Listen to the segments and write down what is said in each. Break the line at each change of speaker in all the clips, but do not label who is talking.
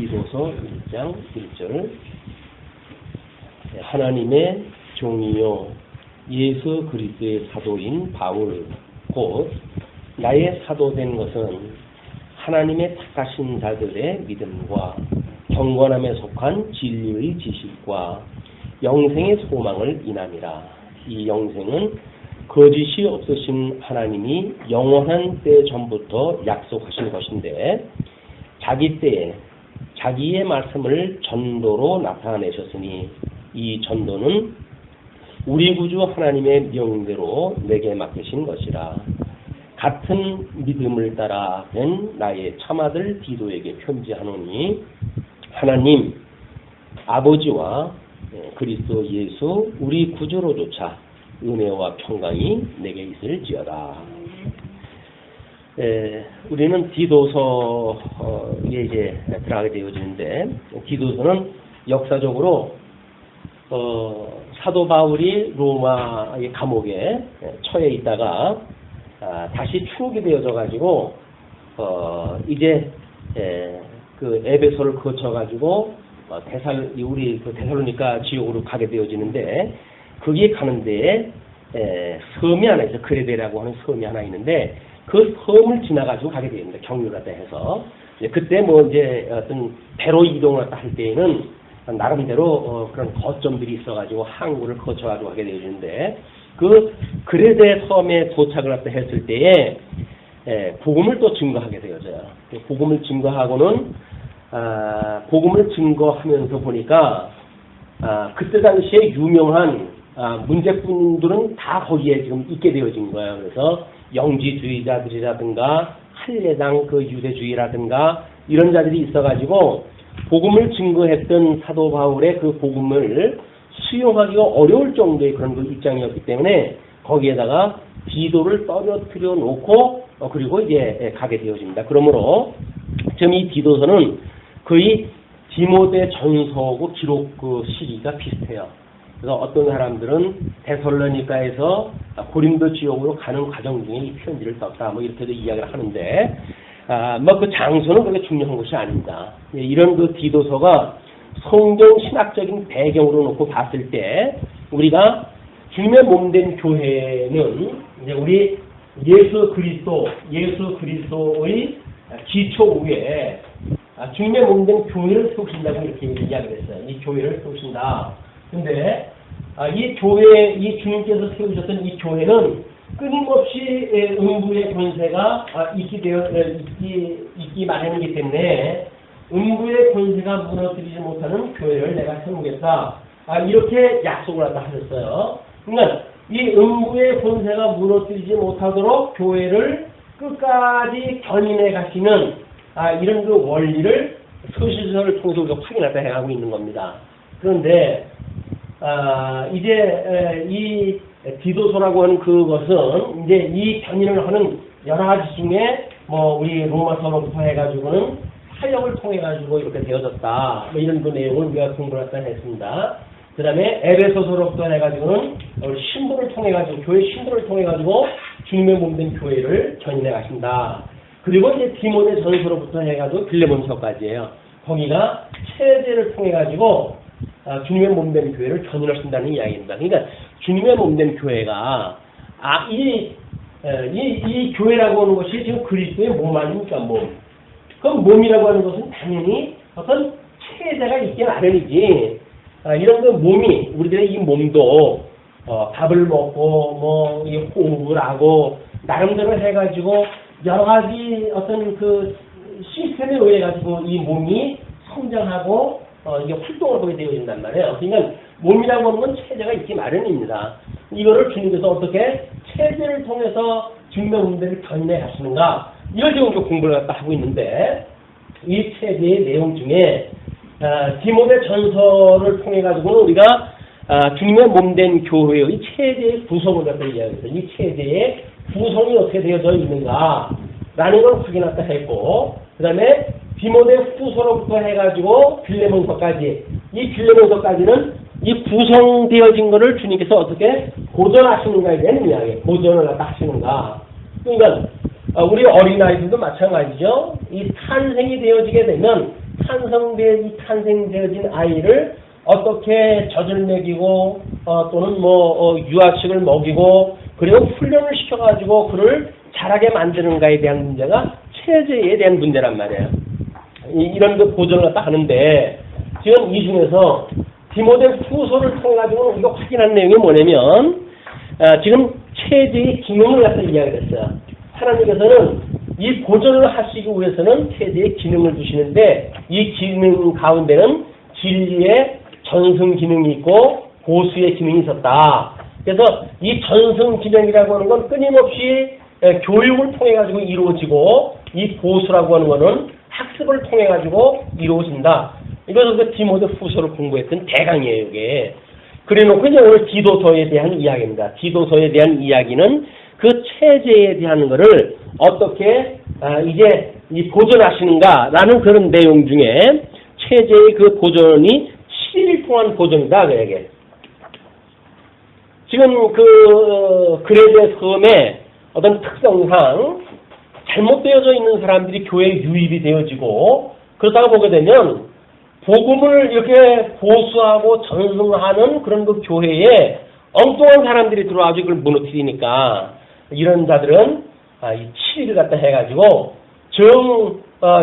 디도서 1장 1절 하나님의 종이요 예수 그리스도의 사도인 바울 곧 나의 사도된 것은 하나님의 택하신 자들의 믿음과 경건함에 속한 진리의 지식과 영생의 소망을 인함이라. 이 영생은 거짓이 없으신 하나님이 영원한 때 전부터 약속하신 것인데 자기 때에 자기의 말씀을 전도로 나타내셨으니 이 전도는 우리 구주 하나님의 명대로 내게 맡기신 것이라. 같은 믿음을 따라 된 나의 참아들 디도에게 편지하노니 하나님 아버지와 그리스도 예수 우리 구주로조차 은혜와 평강이 내게 있을지어다. 우리는 디도서에 이제 들어가게 되어지는데 디도서는 역사적으로 사도 바울이 로마의 감옥에 처해 있다가 다시 추억이 되어져 가지고 이제 그 에베소를 거쳐 가지고 우리 그 데살로니가 지역으로 가게 되어지는데 거기에 가는 데에 섬이 하나 있어요. 그레데라고 하는 섬이 하나 있는데 그 섬을 지나가지고 가게 됩니다. 경유하다 해서 그때 뭐 이제 어떤 배로 이동을 할 때에는 나름대로 그런 거점들이 있어가지고 항구를 거쳐가지고 가게 되어지는데 그 그레데 섬에 도착을 했을 때에 복음을 또 증거하게 되어져요. 복음을 증거하고는 복음을 증거하면서 보니까 그때 당시에 유명한 문제분들은 다 거기에 지금 있게 되어진 거예요. 그래서 영지주의자들이라든가 할례당 그 유대주의라든가 이런 자들이 있어가지고 복음을 증거했던 사도 바울의 그 복음을 수용하기가 어려울 정도의 그런 그 입장이었기 때문에 거기에다가 디도를 떨어뜨려 놓고 그리고 이제 가게 되어집니다. 그러므로 지금 이 디도서는 거의 디모데 전서하고 기록 그 시기가 비슷해요. 그래서 어떤 사람들은 데살로니가에서 고린도 지역으로 가는 과정 중에 이 편지를 썼다 뭐 이렇게도 이야기를 하는데 뭐 그 장소는 그렇게 중요한 것이 아닙니다. 이런 그 디도서가 성경 신학적인 배경으로 놓고 봤을 때 우리가 주님의 몸된 교회는 이제 우리 예수 그리스도의 기초 위에 주님의 몸된 교회를 세우신다고 이렇게 이야기를 했어요. 이 교회를 세우신다. 근데 이 교회, 이 주님께서 세우셨던 이 교회는 끊임없이 음부의 권세가 있기 마련이기 때문에 음부의 권세가 무너뜨리지 못하는 교회를 내가 세우겠다. 이렇게 약속을 한다 하셨어요. 그러니까 이 음부의 권세가 무너뜨리지 못하도록 교회를 끝까지 견인해 가시는 이런 그 원리를 서신서를 통해서 우리가 확인하다 해가고 있는 겁니다. 그런데 이제 이 디도서라고 하는 그것은 이제 이 견인을 하는 여러 가지 중에 뭐 우리 로마서로부터 해가지고는 사역을 통해 가지고 이렇게 되어졌다. 뭐 이런 그 내용을 우리가 공부를 했습니다. 그 다음에 에베소서로부터 해가지고는 신부를 통해 가지고 교회 신부를 통해 가지고 주님의 몸된 교회를 견인해 가신다. 그리고 이제 디모데 전서로부터 해가지고 빌레몬서까지예요. 거기가 체제를 통해 가지고 주님의 몸된 교회를 견인하신다는 이야기입니다. 그러니까 주님의 몸된 교회가 이 교회라고 하는 것이 지금 그리스도의 몸 아닙니까? 몸. 그럼 몸이라고 하는 것은 당연히 어떤 체제가 있기 마련이지. 이런 그 몸이 우리들의 이 몸도 밥을 먹고 뭐 호흡을 하고 나름대로 해가지고 여러 가지 어떤 그 시스템에 의해 가지고 이 몸이 성장하고 이게 활동을 하게 되어진단 말이에요. 그러니까 몸이라고 하는 건 체제가 있기 마련입니다. 이거를 주님께서 어떻게 체제를 통해서 주님의 몸들을 견인해 하시는가 이걸 지금 공부를 갖다 하고 있는데 이 체제의 내용 중에 디모데 전서를 통해 가지고는 우리가 주님의 몸된 교회의 체제의 구성을 갖다 이야기했어요. 이 체제의 구성이 어떻게 되어져 있는가라는 걸 확인했다 했고 그 다음에 디모데 후서로부터 해가지고 빌레몬서까지 이 빌레몬서까지는 이 구성되어진 것을 주님께서 어떻게 보존하시는가에 대한 이야기 보존을 갖다 하시는가. 그러니까 우리 어린아이들도 마찬가지죠. 이 탄생이 되어지게 되면 탄생되어진 아이를 어떻게 젖을 먹이고 또는 유아식을 먹이고 그리고 훈련을 시켜가지고 그를 자라게 만드는가에 대한 문제가 체제에 대한 문제란 말이에요. 이런 그 보존을 갖다 하는데 지금 이 중에서 디모데 후서를 통해 가지고 이거 확인한 내용이 뭐냐면 지금 체제의 기능을 갖다 이야기를 했어요. 하나님께서는 이 보존을 하시기 위해서는 체제의 기능을 주시는데 이 기능 가운데는 진리의 전승 기능이 있고 보수의 기능이 있었다. 그래서 이 전승 기능이라고 하는 건 끊임없이 교육을 통해 가지고 이루어지고 이 보수라고 하는 거는 학습을 통해 가지고 이루어진다. 이것은 그 디모데 후서를 공부했던 대강이에요, 이게. 그래 놓고 이제 오늘 디도서에 대한 이야기입니다. 디도서에 대한 이야기는 그 체제에 대한 거를 어떻게 이제 이 보존하시는가라는 그런 내용 중에 체제의 그 보존이 7일 동안 보존이다, 그에게. 지금 그 그레데 섬의 어떤 특성상 잘못되어져 있는 사람들이 교회에 유입이 되어지고 그러다가 보게 되면 복음을 이렇게 보수하고 전승하는 그런 그 교회에 엉뚱한 사람들이 들어와서 그걸 무너뜨리니까 이런 자들은 이 7일을 갖다 해가지고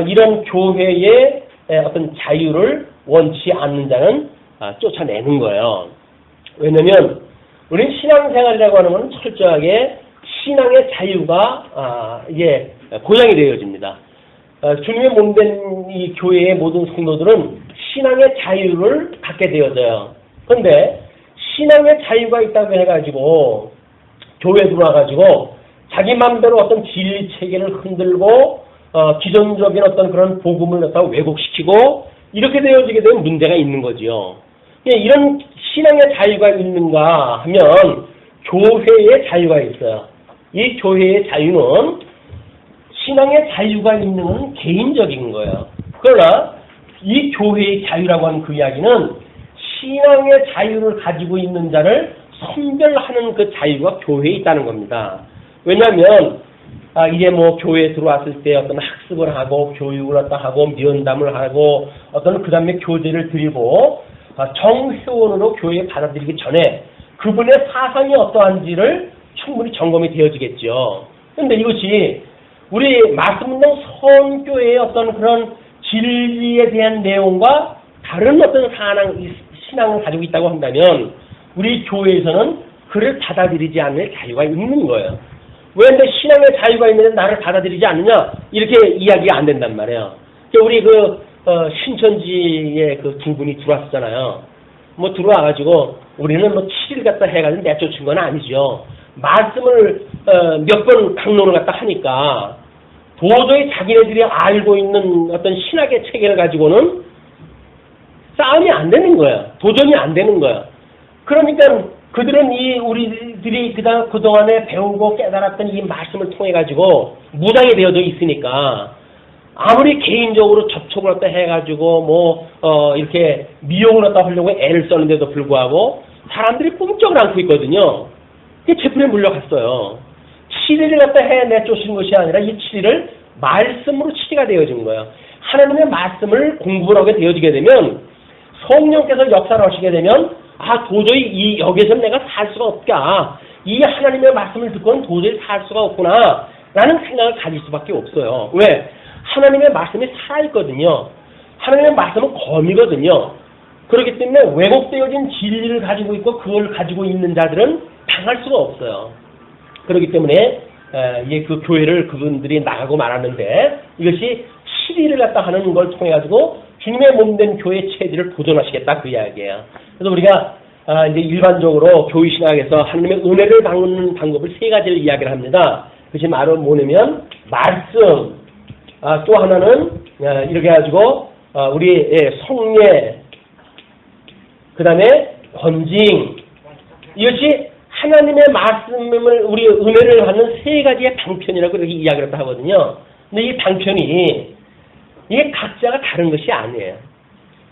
이런 교회의 어떤 자유를 원치 않는 자는 쫓아내는 거예요. 왜냐면 우리는 신앙생활이라고 하는 건 철저하게 신앙의 자유가 이게 보장이 되어집니다. 주님의 몸된 이 교회의 모든 성도들은 신앙의 자유를 갖게 되어져요. 그런데 신앙의 자유가 있다고 해가지고 교회에 들어와가지고 자기 마음대로 어떤 진리 체계를 흔들고 기존적인 어떤 그런 복음을 갖다가 왜곡시키고 이렇게 되어지게 되면 문제가 있는 거지요. 이런 신앙의 자유가 있는가 하면 교회의 자유가 있어요. 이 교회의 자유는 신앙의 자유가 있는 건 개인적인 거예요. 그러나 이 교회의 자유라고 하는 그 이야기는 신앙의 자유를 가지고 있는 자를 선별하는 그 자유가 교회에 있다는 겁니다. 왜냐하면 이제 교회에 들어왔을 때 어떤 학습을 하고 교육을 하고 면담을 하고 어떤 그 다음에 교제를 드리고 정회원으로 교회에 받아들이기 전에 그분의 사상이 어떠한지를 충분히 점검이 되어지겠죠. 그런데 이것이 우리 말씀운동 선교회의 어떤 그런 진리에 대한 내용과 다른 어떤 신앙을 가지고 있다고 한다면 우리 교회에서는 그를 받아들이지 않을 자유가 있는 거예요. 왜 내 신앙의 자유가 있는데 나를 받아들이지 않느냐? 이렇게 이야기가 안 된단 말이에요. 우리 신천지에 그 두 분이 들어왔었잖아요. 들어와가지고 우리는 7일 갖다 해가지고 내쫓은 건 아니죠. 말씀을 몇 번 강론을 갖다 하니까 도저히 자기네들이 알고 있는 어떤 신학의 체계를 가지고는 싸움이 안 되는 거예요. 도전이 안 되는 거예요. 그러니까 그들은 우리들이 그동안에 배우고 깨달았던 이 말씀을 통해 가지고 무장이 되어져 있으니까 아무리 개인적으로 접촉을 갖다 해가지고 이렇게 미용을 갖다 하려고 애를 썼는데도 불구하고 사람들이 뿜쩍을 안고 있거든요. 그게 제풀에 물려갔어요. 7일을 갖다 해 내쫓은 것이 아니라 이 7일을 말씀으로 치리가 되어진 거예요. 하나님의 말씀을 공부를 하게 되어지게 되면 성령께서 역사를 하시게 되면 도저히 여기서 내가 살 수가 없다. 이 하나님의 말씀을 듣고는 도저히 살 수가 없구나 라는 생각을 가질 수밖에 없어요. 왜? 하나님의 말씀이 살아있거든요. 하나님의 말씀은 검이거든요. 그렇기 때문에 왜곡되어진 진리를 가지고 있고 그걸 가지고 있는 자들은 당할 수가 없어요. 그렇기 때문에 그 교회를 그분들이 나가고 말았는데 이것이 7일을 갖다 하는 걸 통해 가지고 주님의 몸된 교회 체질을 보존하시겠다 그 이야기예요. 그래서 우리가 이제 일반적으로 교회 신학에서 하나님의 은혜를 받는 방법을 3가지를 이야기를 합니다. 그것이 바로 뭐냐면 말씀, 또 하나는 이렇게 해가지고 우리 성례, 그 다음에 권징, 이것이 하나님의 말씀을 우리 은혜를 받는 3가지의 방편이라고 이렇게 이야기를 하거든요. 근데 이 방편이 이게 각자가 다른 것이 아니에요.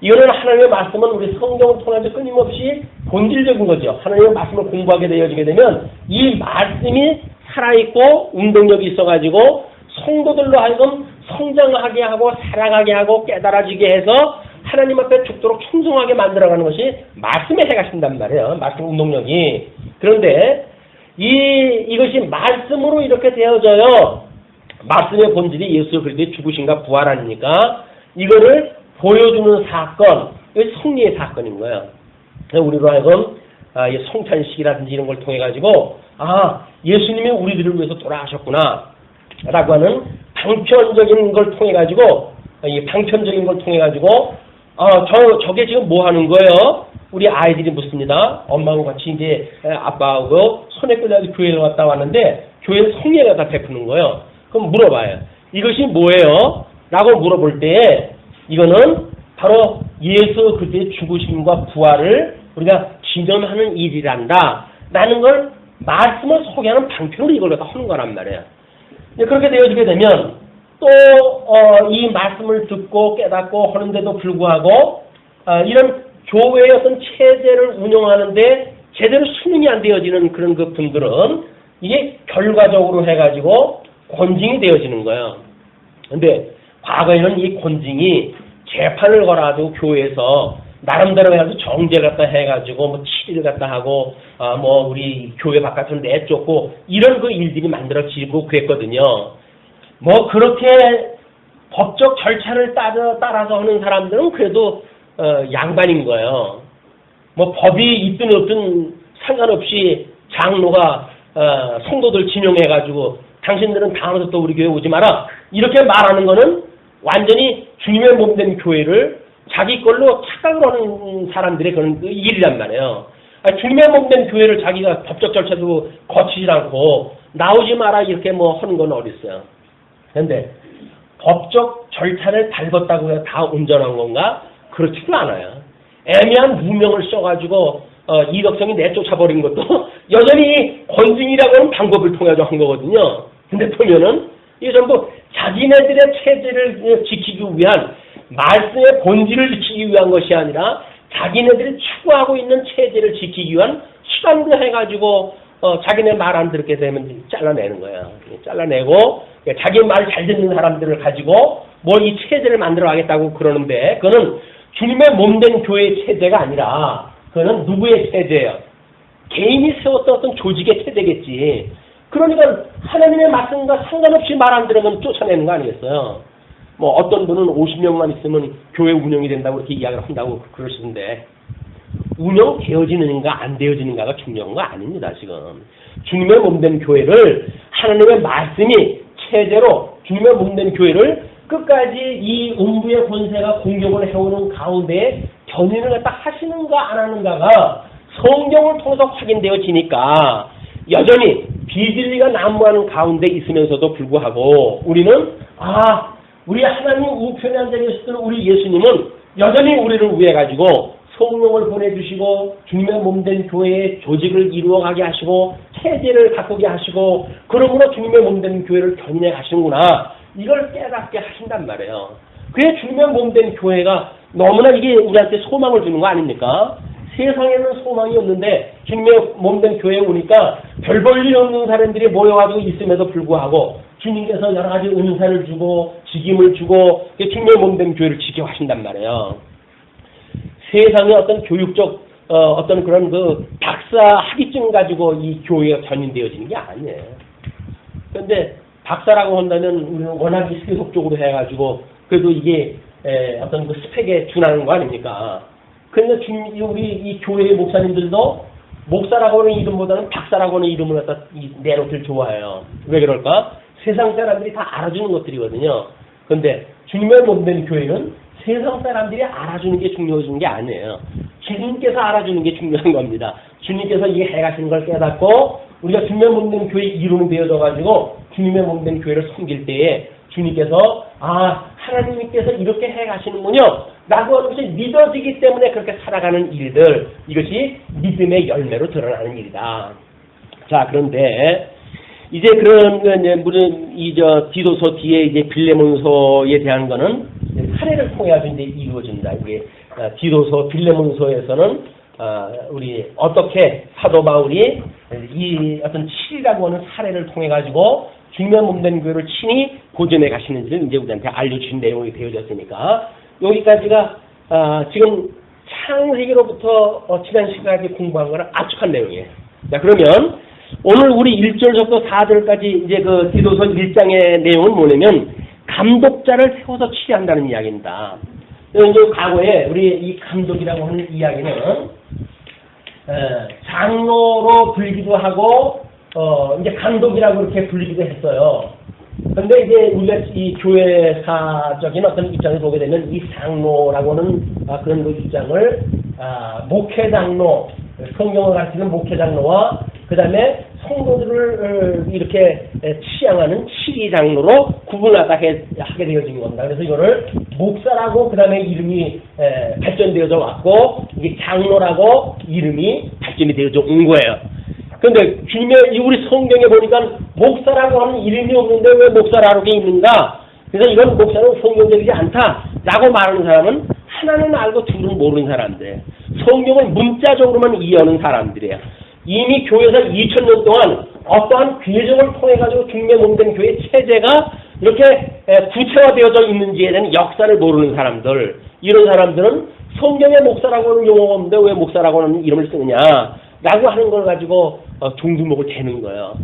이거는 하나님의 말씀은 우리 성경을 통해서 끊임없이 본질적인 거죠. 하나님의 말씀을 공부하게 되어지게 되면 이 말씀이 살아있고 운동력이 있어가지고 성도들로 하여금 성장하게 하고 살아가게 하고 깨달아지게 해서 하나님 앞에 죽도록 충성하게 만들어가는 것이 말씀의 해가 신단 말이에요. 말씀 운동력이. 그런데 이것이 말씀으로 이렇게 되어져요. 말씀의 본질이 예수 그리스도의 죽으심과 부활 아닙니까? 이거를 보여주는 사건, 이게 승리의 사건인 거예요. 우리로 하여금 성찬식이라든지 이런 걸 통해 가지고 예수님이 우리들을 위해서 돌아가셨구나 라고 하는 방편적인 걸 통해 가지고 이 방편적인 걸 통해 가지고 저게 지금 뭐 하는 거예요? 우리 아이들이 묻습니다. 엄마하고 같이 이제 아빠하고 손에 끌려서 교회를 갔다 왔는데 교회 성례가 다 베푸는 거예요. 그럼 물어봐요. 이것이 뭐예요? 라고 물어볼 때 이거는 바로 예수 그리스도의 죽으심과 부활을 우리가 기념하는 일이란다 라는 걸 말씀을 소개하는 방편으로 이걸 갖다 하는 거란 말이에요. 그렇게 되어지게 되면 또 이 말씀을 듣고 깨닫고 하는데도 불구하고 이런 교회의 어떤 체제를 운영하는데 제대로 수능이 안 되어지는 그런 그 분들은 이게 결과적으로 해가지고 권징이 되어지는 거예요. 근데 과거에는 이 권징이 재판을 걸어가지고 교회에서 나름대로 해가지고 정제 갖다 해가지고 뭐 치리를 갖다 하고 뭐 우리 교회 바깥으로 내쫓고 이런 그 일들이 만들어지고 그랬거든요. 뭐 그렇게 법적 절차를 따라서 하는 사람들은 그래도 양반인 거예요. 뭐 법이 있든 없든 상관없이 장로가 성도들 지명해가지고 당신들은 다음부터 우리 교회 오지 마라 이렇게 말하는 거는 완전히 주님의 몸된 교회를 자기 걸로 착각을 하는 사람들의 그런 일이란 말이에요. 주님의 몸된 교회를 자기가 법적 절차도 거치지 않고 나오지 마라 이렇게 뭐 하는 건 어딨어요. 그런데 법적 절차를 밟았다고 해서 다 온전한 건가? 그렇지도 않아요. 애매한 무명을 써가지고 이덕성이 내쫓아버린 것도 여전히 권징이라고 하는 방법을 통해서 한 거거든요. 근데 보면은 이게 전부 자기네들의 체제를 지키기 위한 말씀의 본질을 지키기 위한 것이 아니라 자기네들이 추구하고 있는 체제를 지키기 위한 수단도 해가지고 자기네 말 안 듣게 되면 잘라내는 거야. 잘라내고 자기 말 잘 듣는 사람들을 가지고 뭐 이 체제를 만들어 가겠다고 그러는데 그거는 주님의 몸된 교회의 체제가 아니라 그거는 누구의 체제예요? 개인이 세웠던 어떤 조직의 체제겠지. 그러니까 하나님의 말씀과 상관없이 말 안 들으면 쫓아내는 거 아니겠어요? 뭐 어떤 분은 50명만 있으면 교회 운영이 된다고 이렇게 이야기를 한다고 그러시던데 운영되어지는가 안 되어지는가가 중요한 거 아닙니다. 지금 주님의 몸된 교회를 하나님의 말씀이 체제로 주님의 몸된 교회를 끝까지 이 음부의 권세가 공격을 해오는 가운데 견인을 갖다 하시는가 안 하는가가 성경을 통해서 확인되어지니까 여전히 비진리가 난무하는 가운데 있으면서도 불구하고 우리는 우리 하나님 우편에 앉아 계시던 우리 예수님은 여전히 우리를 위해 가지고 성령을 보내주시고 주님의 몸된 교회의 조직을 이루어가게 하시고 체제를 가꾸게 하시고 그러므로 주님의 몸된 교회를 견인해 가시는구나 이걸 깨닫게 하신단 말이에요. 그게 주님의 몸된 교회가 너무나 이게 우리한테 소망을 주는 거 아닙니까? 세상에는 소망이 없는데 주님의 몸된 교회에 오니까 별 볼 일 없는 사람들이 모여가지고 있음에도 불구하고 주님께서 여러 가지 은사를 주고 직임을 주고 주님의 몸된 교회를 지켜하신단 말이에요. 세상의 어떤 교육적 어떤 그런 그 박사 학위증 가지고 이 교회가 견인되어지는 게 아니에요. 그런데 박사라고 한다면 우리는 워낙 세속적으로 해가지고 그래도 이게 어떤 그 스펙에 준하는 거 아닙니까? 그런데 우리 이 교회의 목사님들도 목사라고 하는 이름보다는 박사라고 하는 이름을 갖다 내놓기를 좋아해요. 왜 그럴까? 세상 사람들이 다 알아주는 것들이거든요. 그런데 주님의 몸된 교회는 세상 사람들이 알아주는 게 중요해지는 게 아니에요. 주님께서 알아주는 게 중요한 겁니다. 주님께서 이게 해가시는 걸 깨닫고 우리가 주님의 몸된 교회 이름이 되어져가지고 주님의 몸된 교회를 섬길 때에 주님께서 하나님께서 이렇게 해가시는군요 라고 하는 것이 믿어지기 때문에 그렇게 살아가는 일들 이것이 믿음의 열매로 드러나는 일이다. 자 그런데 이제 그런 물론 디도서 뒤에 이제 빌레몬서에 대한 거는 사례를 통해 가지고 이제 이루어집니다. 이게 디도서 빌레몬서에서는 우리 어떻게 사도 바울이 이 어떤 7이라고 하는 사례를 통해 가지고 중매 몸된 교회를 친히 보존해 가시는지를 이제 우리한테 알려주신 내용이 되어졌으니까 여기까지가 지금 창세기로부터 지난 시간까지 공부한 거랑 압축한 내용이에요. 자, 그러면 오늘 우리 1절부터 4절까지 이제 그 디도서 1장의 내용은 뭐냐면 감독자를 세워서 치리한다는 이야기입니다. 이제 과거에 우리 이 감독이라고 하는 이야기는 장로로 불리기도 하고 이제 감독이라고 이렇게 불리기도 했어요. 근데 이제 우리가 이 교회사적인 어떤 입장을 보게 되면 이 장로라고 하는 그런 그 입장을 목회장로, 성경을 가르치는 목회장로와 그 다음에 성도들을 이렇게 치양하는 치리장로로 구분하게 되어진 겁니다. 그래서 이거를 목사라고 그 다음에 이름이 발전되어져 왔고 이게 장로라고 이름이 발전이 되어져 온 거예요. 근데 주님의 우리 성경에 보니까 목사라고 하는 이름이 없는데 왜 목사라고 게 있는가? 그래서 이건 목사는 성경적이지 않다라고 말하는 사람은 하나는 알고 둘은 모르는 사람들. 성경을 문자적으로만 이해하는 사람들이에요. 이미 교회에서 2000년 동안 어떠한 궤적을 통해 가지고 중매 몸된 교회 체제가 이렇게 구체화되어져 있는지에 대한 역사를 모르는 사람들. 이런 사람들은 성경의 목사라고 하는 용어가 없는데 왜 목사라고 하는 이름을 쓰느냐라고 하는 걸 가지고 종두목을 대는 거예요.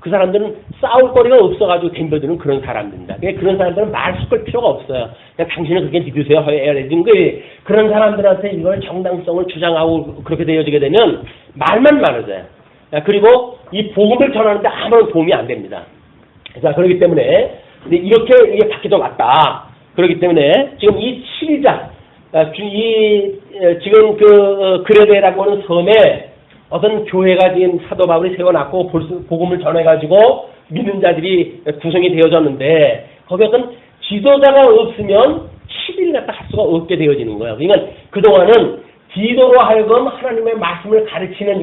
그 사람들은 싸울 거리가 없어가지고 덤벼드는 그런 사람들입니다. 그런 사람들은 말 섞을 필요가 없어요. 그냥 당신은 그렇게 믿으세요. 해야되는 거예요. 그런 사람들한테 이걸 정당성을 주장하고 그렇게 되어지게 되면 말만 많아져요. 그리고 이 복음을 전하는데 아무런 도움이 안 됩니다. 자, 그렇기 때문에 이렇게 이게 바뀌어 왔다. 그렇기 때문에 지금 이 7장, 지금 그 그레데라고 하는 섬에 어떤 교회가 지금 사도 바울이 세워놨고 복음을 전해가지고 믿는 자들이 구성이 되어졌는데 거기 어떤 지도자가 없으면 7일 갖다 할 수가 없게 되어지는 거예요. 그러니까 그동안은 디도로 하여금 하나님의 말씀을 가르치는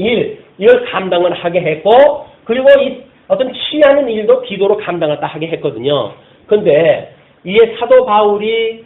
이걸 감당을 하게 했고 그리고 이 어떤 치유하는 일도 디도로 감당을 하게 했거든요. 그런데 이게 사도 바울이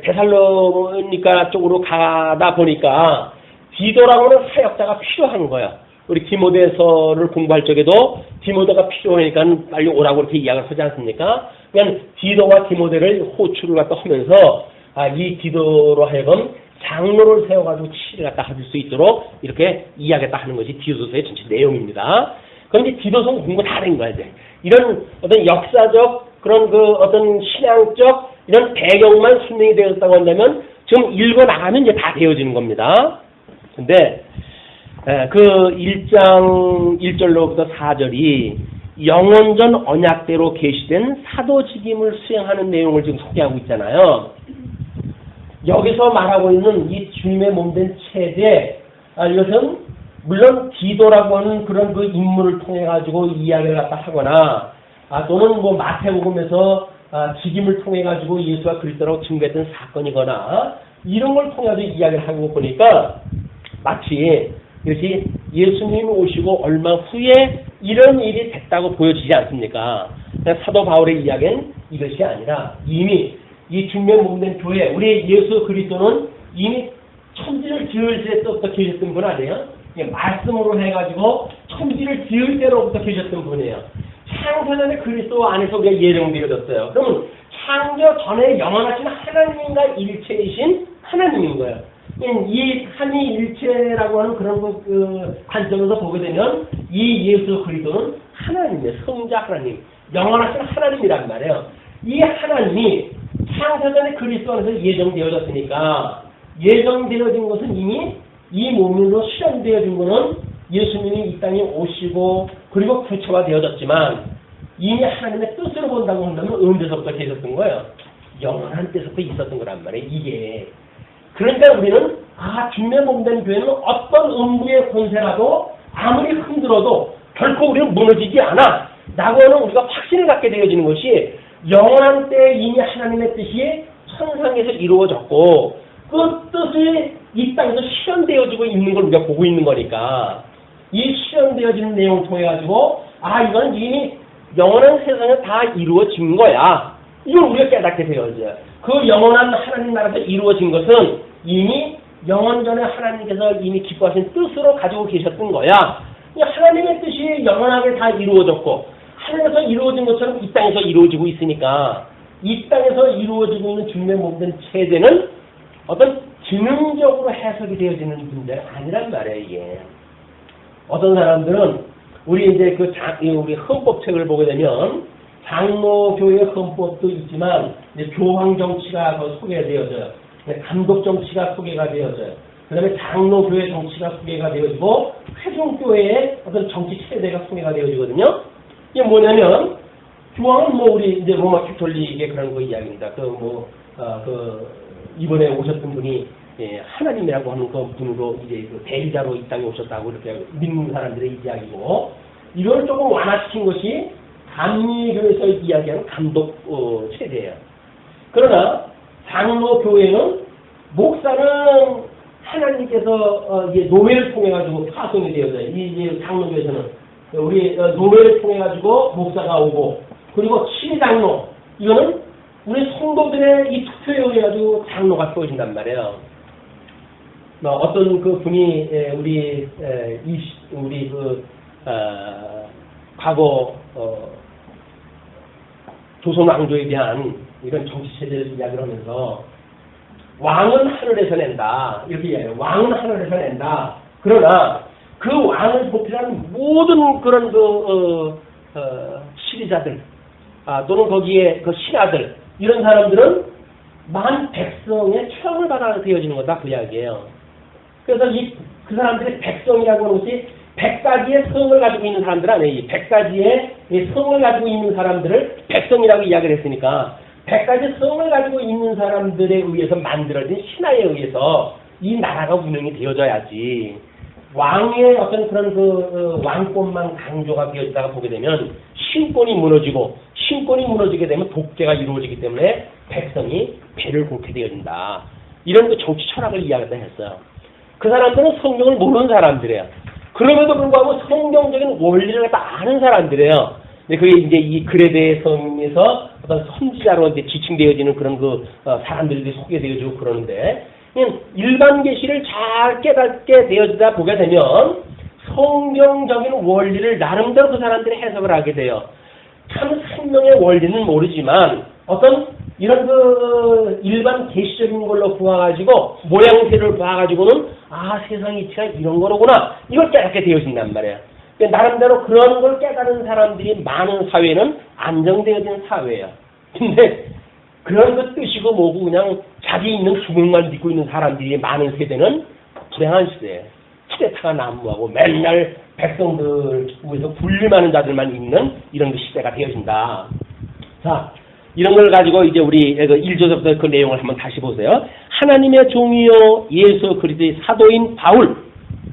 데살로니가 쪽으로 가다 보니까 디도라고 하는 사역자가 필요한 거야. 우리 디모데서를 공부할 적에도 디모데가 필요하니까 빨리 오라고 이렇게 이야기를 하지 않습니까? 그냥 디도와 디모데를 호출을 갖다 하면서 이 디도로 하여금 장로를 세워가지고 치를 갖다 하실 수 있도록 이렇게 이야기했다 하는 것이 디도서의 전체 내용입니다. 그런데 디도서는 공부 다 된 거야, 이제. 이런 어떤 역사적 그런 그 어떤 신앙적 이런 배경만 설명이 되었다고 한다면 지금 읽어 나가면 이제 다 되어지는 겁니다. 근데 그 1장 1절로부터 4절이 영원전 언약대로 계시된 사도직임을 수행하는 내용을 지금 소개하고 있잖아요. 여기서 말하고 있는 이 주님의 몸된 체제, 이것은 물론 디도라고 하는 그런 그 인물을 통해 가지고 이야기를 갖다 하거나 또는 뭐 마태복음에서 직임을 통해 가지고 예수가 그리스도라고 증거했던 사건이거나 이런 걸 통해서 이야기를 하고 보니까 마치 이것이 예수님이 오시고 얼마 후에 이런 일이 됐다고 보여지지 않습니까? 사도 바울의 이야기는 이것이 아니라 이미 이 중매 몸된 교회, 우리 예수 그리스도는 이미 천지를 지을 때부터 계셨던 분 아니에요? 말씀으로 해가지고 천지를 지을 때로부터 계셨던 분이에요. 창세전에 그리스도 안에서 우리가 예정되어졌어요. 그러면 창조 전에 영원하신 하나님과 일체이신 하나님인 거예요. 이 삼위일체라고 하는 그런 그 관점에서 보게 되면 이 예수 그리스도는 하나님이에요. 성자 하나님, 영원하신 하나님이란 말이에요. 이 하나님이 창세전에 그리스도 안에서 예정되어졌으니까 예정되어진 것은 이미 이 몸으로 실현되어진 것은 예수님이 이 땅에 오시고 그리고 구체화되어졌지만 이미 하나님의 뜻으로 본다고 한다면 언제서부터 계셨던 거예요? 영원한 때서부터 있었던 거란 말이에요. 이게. 그러니까 우리는 중매 몸된 교회는 어떤 음부의 권세라도 아무리 흔들어도 결코 우리는 무너지지 않아. 라고 하는 우리가 확신을 갖게 되어지는 것이 영원한 때에 이미 하나님의 뜻이 천상에서 이루어졌고 그 뜻이 이 땅에서 실현되어지고 있는 걸 우리가 보고 있는 거니까 이 실현되어지는 내용을 통해 가지고 이건 이미 영원한 세상에 다 이루어진 거야. 이걸 우리가 깨닫게 되어져요. 그 영원한 하나님 나라에서 이루어진 것은 이미 영원 전에 하나님께서 이미 기뻐하신 뜻으로 가지고 계셨던 거야. 하나님의 뜻이 영원하게 다 이루어졌고 하늘에서 이루어진 것처럼 이 땅에서 이루어지고 있으니까 이 땅에서 이루어지고 있는 주님의 몸된 체제는 어떤 기능적으로 해석이 되어지는 문제가 아니란 말이에요, 이게. 어떤 사람들은 우리 이제 우리 헌법책을 보게 되면 장로교회 헌법도 있지만 이제 교황 정치가 소개되어져요. 감독 정치가 소개가 되어져요. 그다음에 장로교회 정치가 소개가 되어지고 회중교회의 어떤 정치 체제가 소개가 되어지거든요. 이게 뭐냐면 교황은 뭐 우리 이제 로마 캐톨릭의 그런 거 이야기입니다. 이번에 오셨던 분이 하나님이라고 하는 그 분으로 이제 그 대리자로 이 땅에 오셨다고 이렇게 믿는 사람들의 이야기고, 이걸 조금 완화시킨 것이 감리교에서 이야기하는 감독 체제예요. 그러나 장로교회는 목사는 하나님께서 이제 노예를 통해 가지고 파송이 되어져요. 이 장로교에서는 우리 노예를 통해 가지고 목사가 오고, 그리고 치장로 이거는 우리 성도들의 이 투표에 의해 가지고 장로가 세워진단 말이에요. 어떤 그 분이 우리 과거 조선 왕조에 대한 이런 정치 체제를 이야기를 하면서 왕은 하늘에서 낸다 이렇게 이야기해요. 왕은 하늘에서 낸다. 그러나 그 왕을 보필하는 모든 그런 시리자들 또는 거기에 그 신하들 이런 사람들은 만 백성의 처형을 받아 되어지는 거다 그 이야기예요. 그래서 그 사람들이 백성이라고 하는 것이 100가지의 성을 가지고 있는 사람들 아니에요. 100가지의 성을 가지고 있는 사람들을 백성이라고 이야기를 했으니까 100가지 성을 가지고 있는 사람들에 의해서 만들어진 신하에 의해서 이 나라가 운영이 되어져야지. 왕의 어떤 그런 왕권만 강조가 되어지다가 보게 되면 신권이 무너지게 되면 독재가 이루어지기 때문에 백성이 배를 곶게 되어진다. 이런 그 정치 철학을 이야기하다 했어요. 그 사람들은 성경을 모르는 사람들이에요. 그럼에도 불구하고 성경적인 원리를 다 아는 사람들이에요. 근데 그게 이제 이 그레데 성에서 어떤 선지자로 이제 지칭되어지는 그런 사람들이 소개되어지고 그러는데, 그냥 일반 계시를 잘 깨닫게 되어지다 보게 되면 성경적인 원리를 나름대로 그 사람들이 해석을 하게 돼요. 참 생명의 원리는 모르지만 어떤 이런 일반 계시적인 걸로 보아가지고 모양새를 봐가지고는 세상 이치가 이런 거로구나 이걸 깨닫게 되어진단 말이에요. 나름대로 그런 걸 깨달은 사람들이 많은 사회는 안정되어진 사회예요. 근데 그런 것 뜻이고 뭐고 그냥 자기 있는 수명만 믿고 있는 사람들이 많은 세대는 불행한 시대예요. 시대타가 난무하고 맨날 백성들 위해서 군림하는 자들만 있는 이런 그 시대가 되어진다. 자, 이런 걸 가지고 이제 우리 1절부터 그 내용을 한번 다시 보세요. 하나님의 종이요 예수 그리스도의 사도인 바울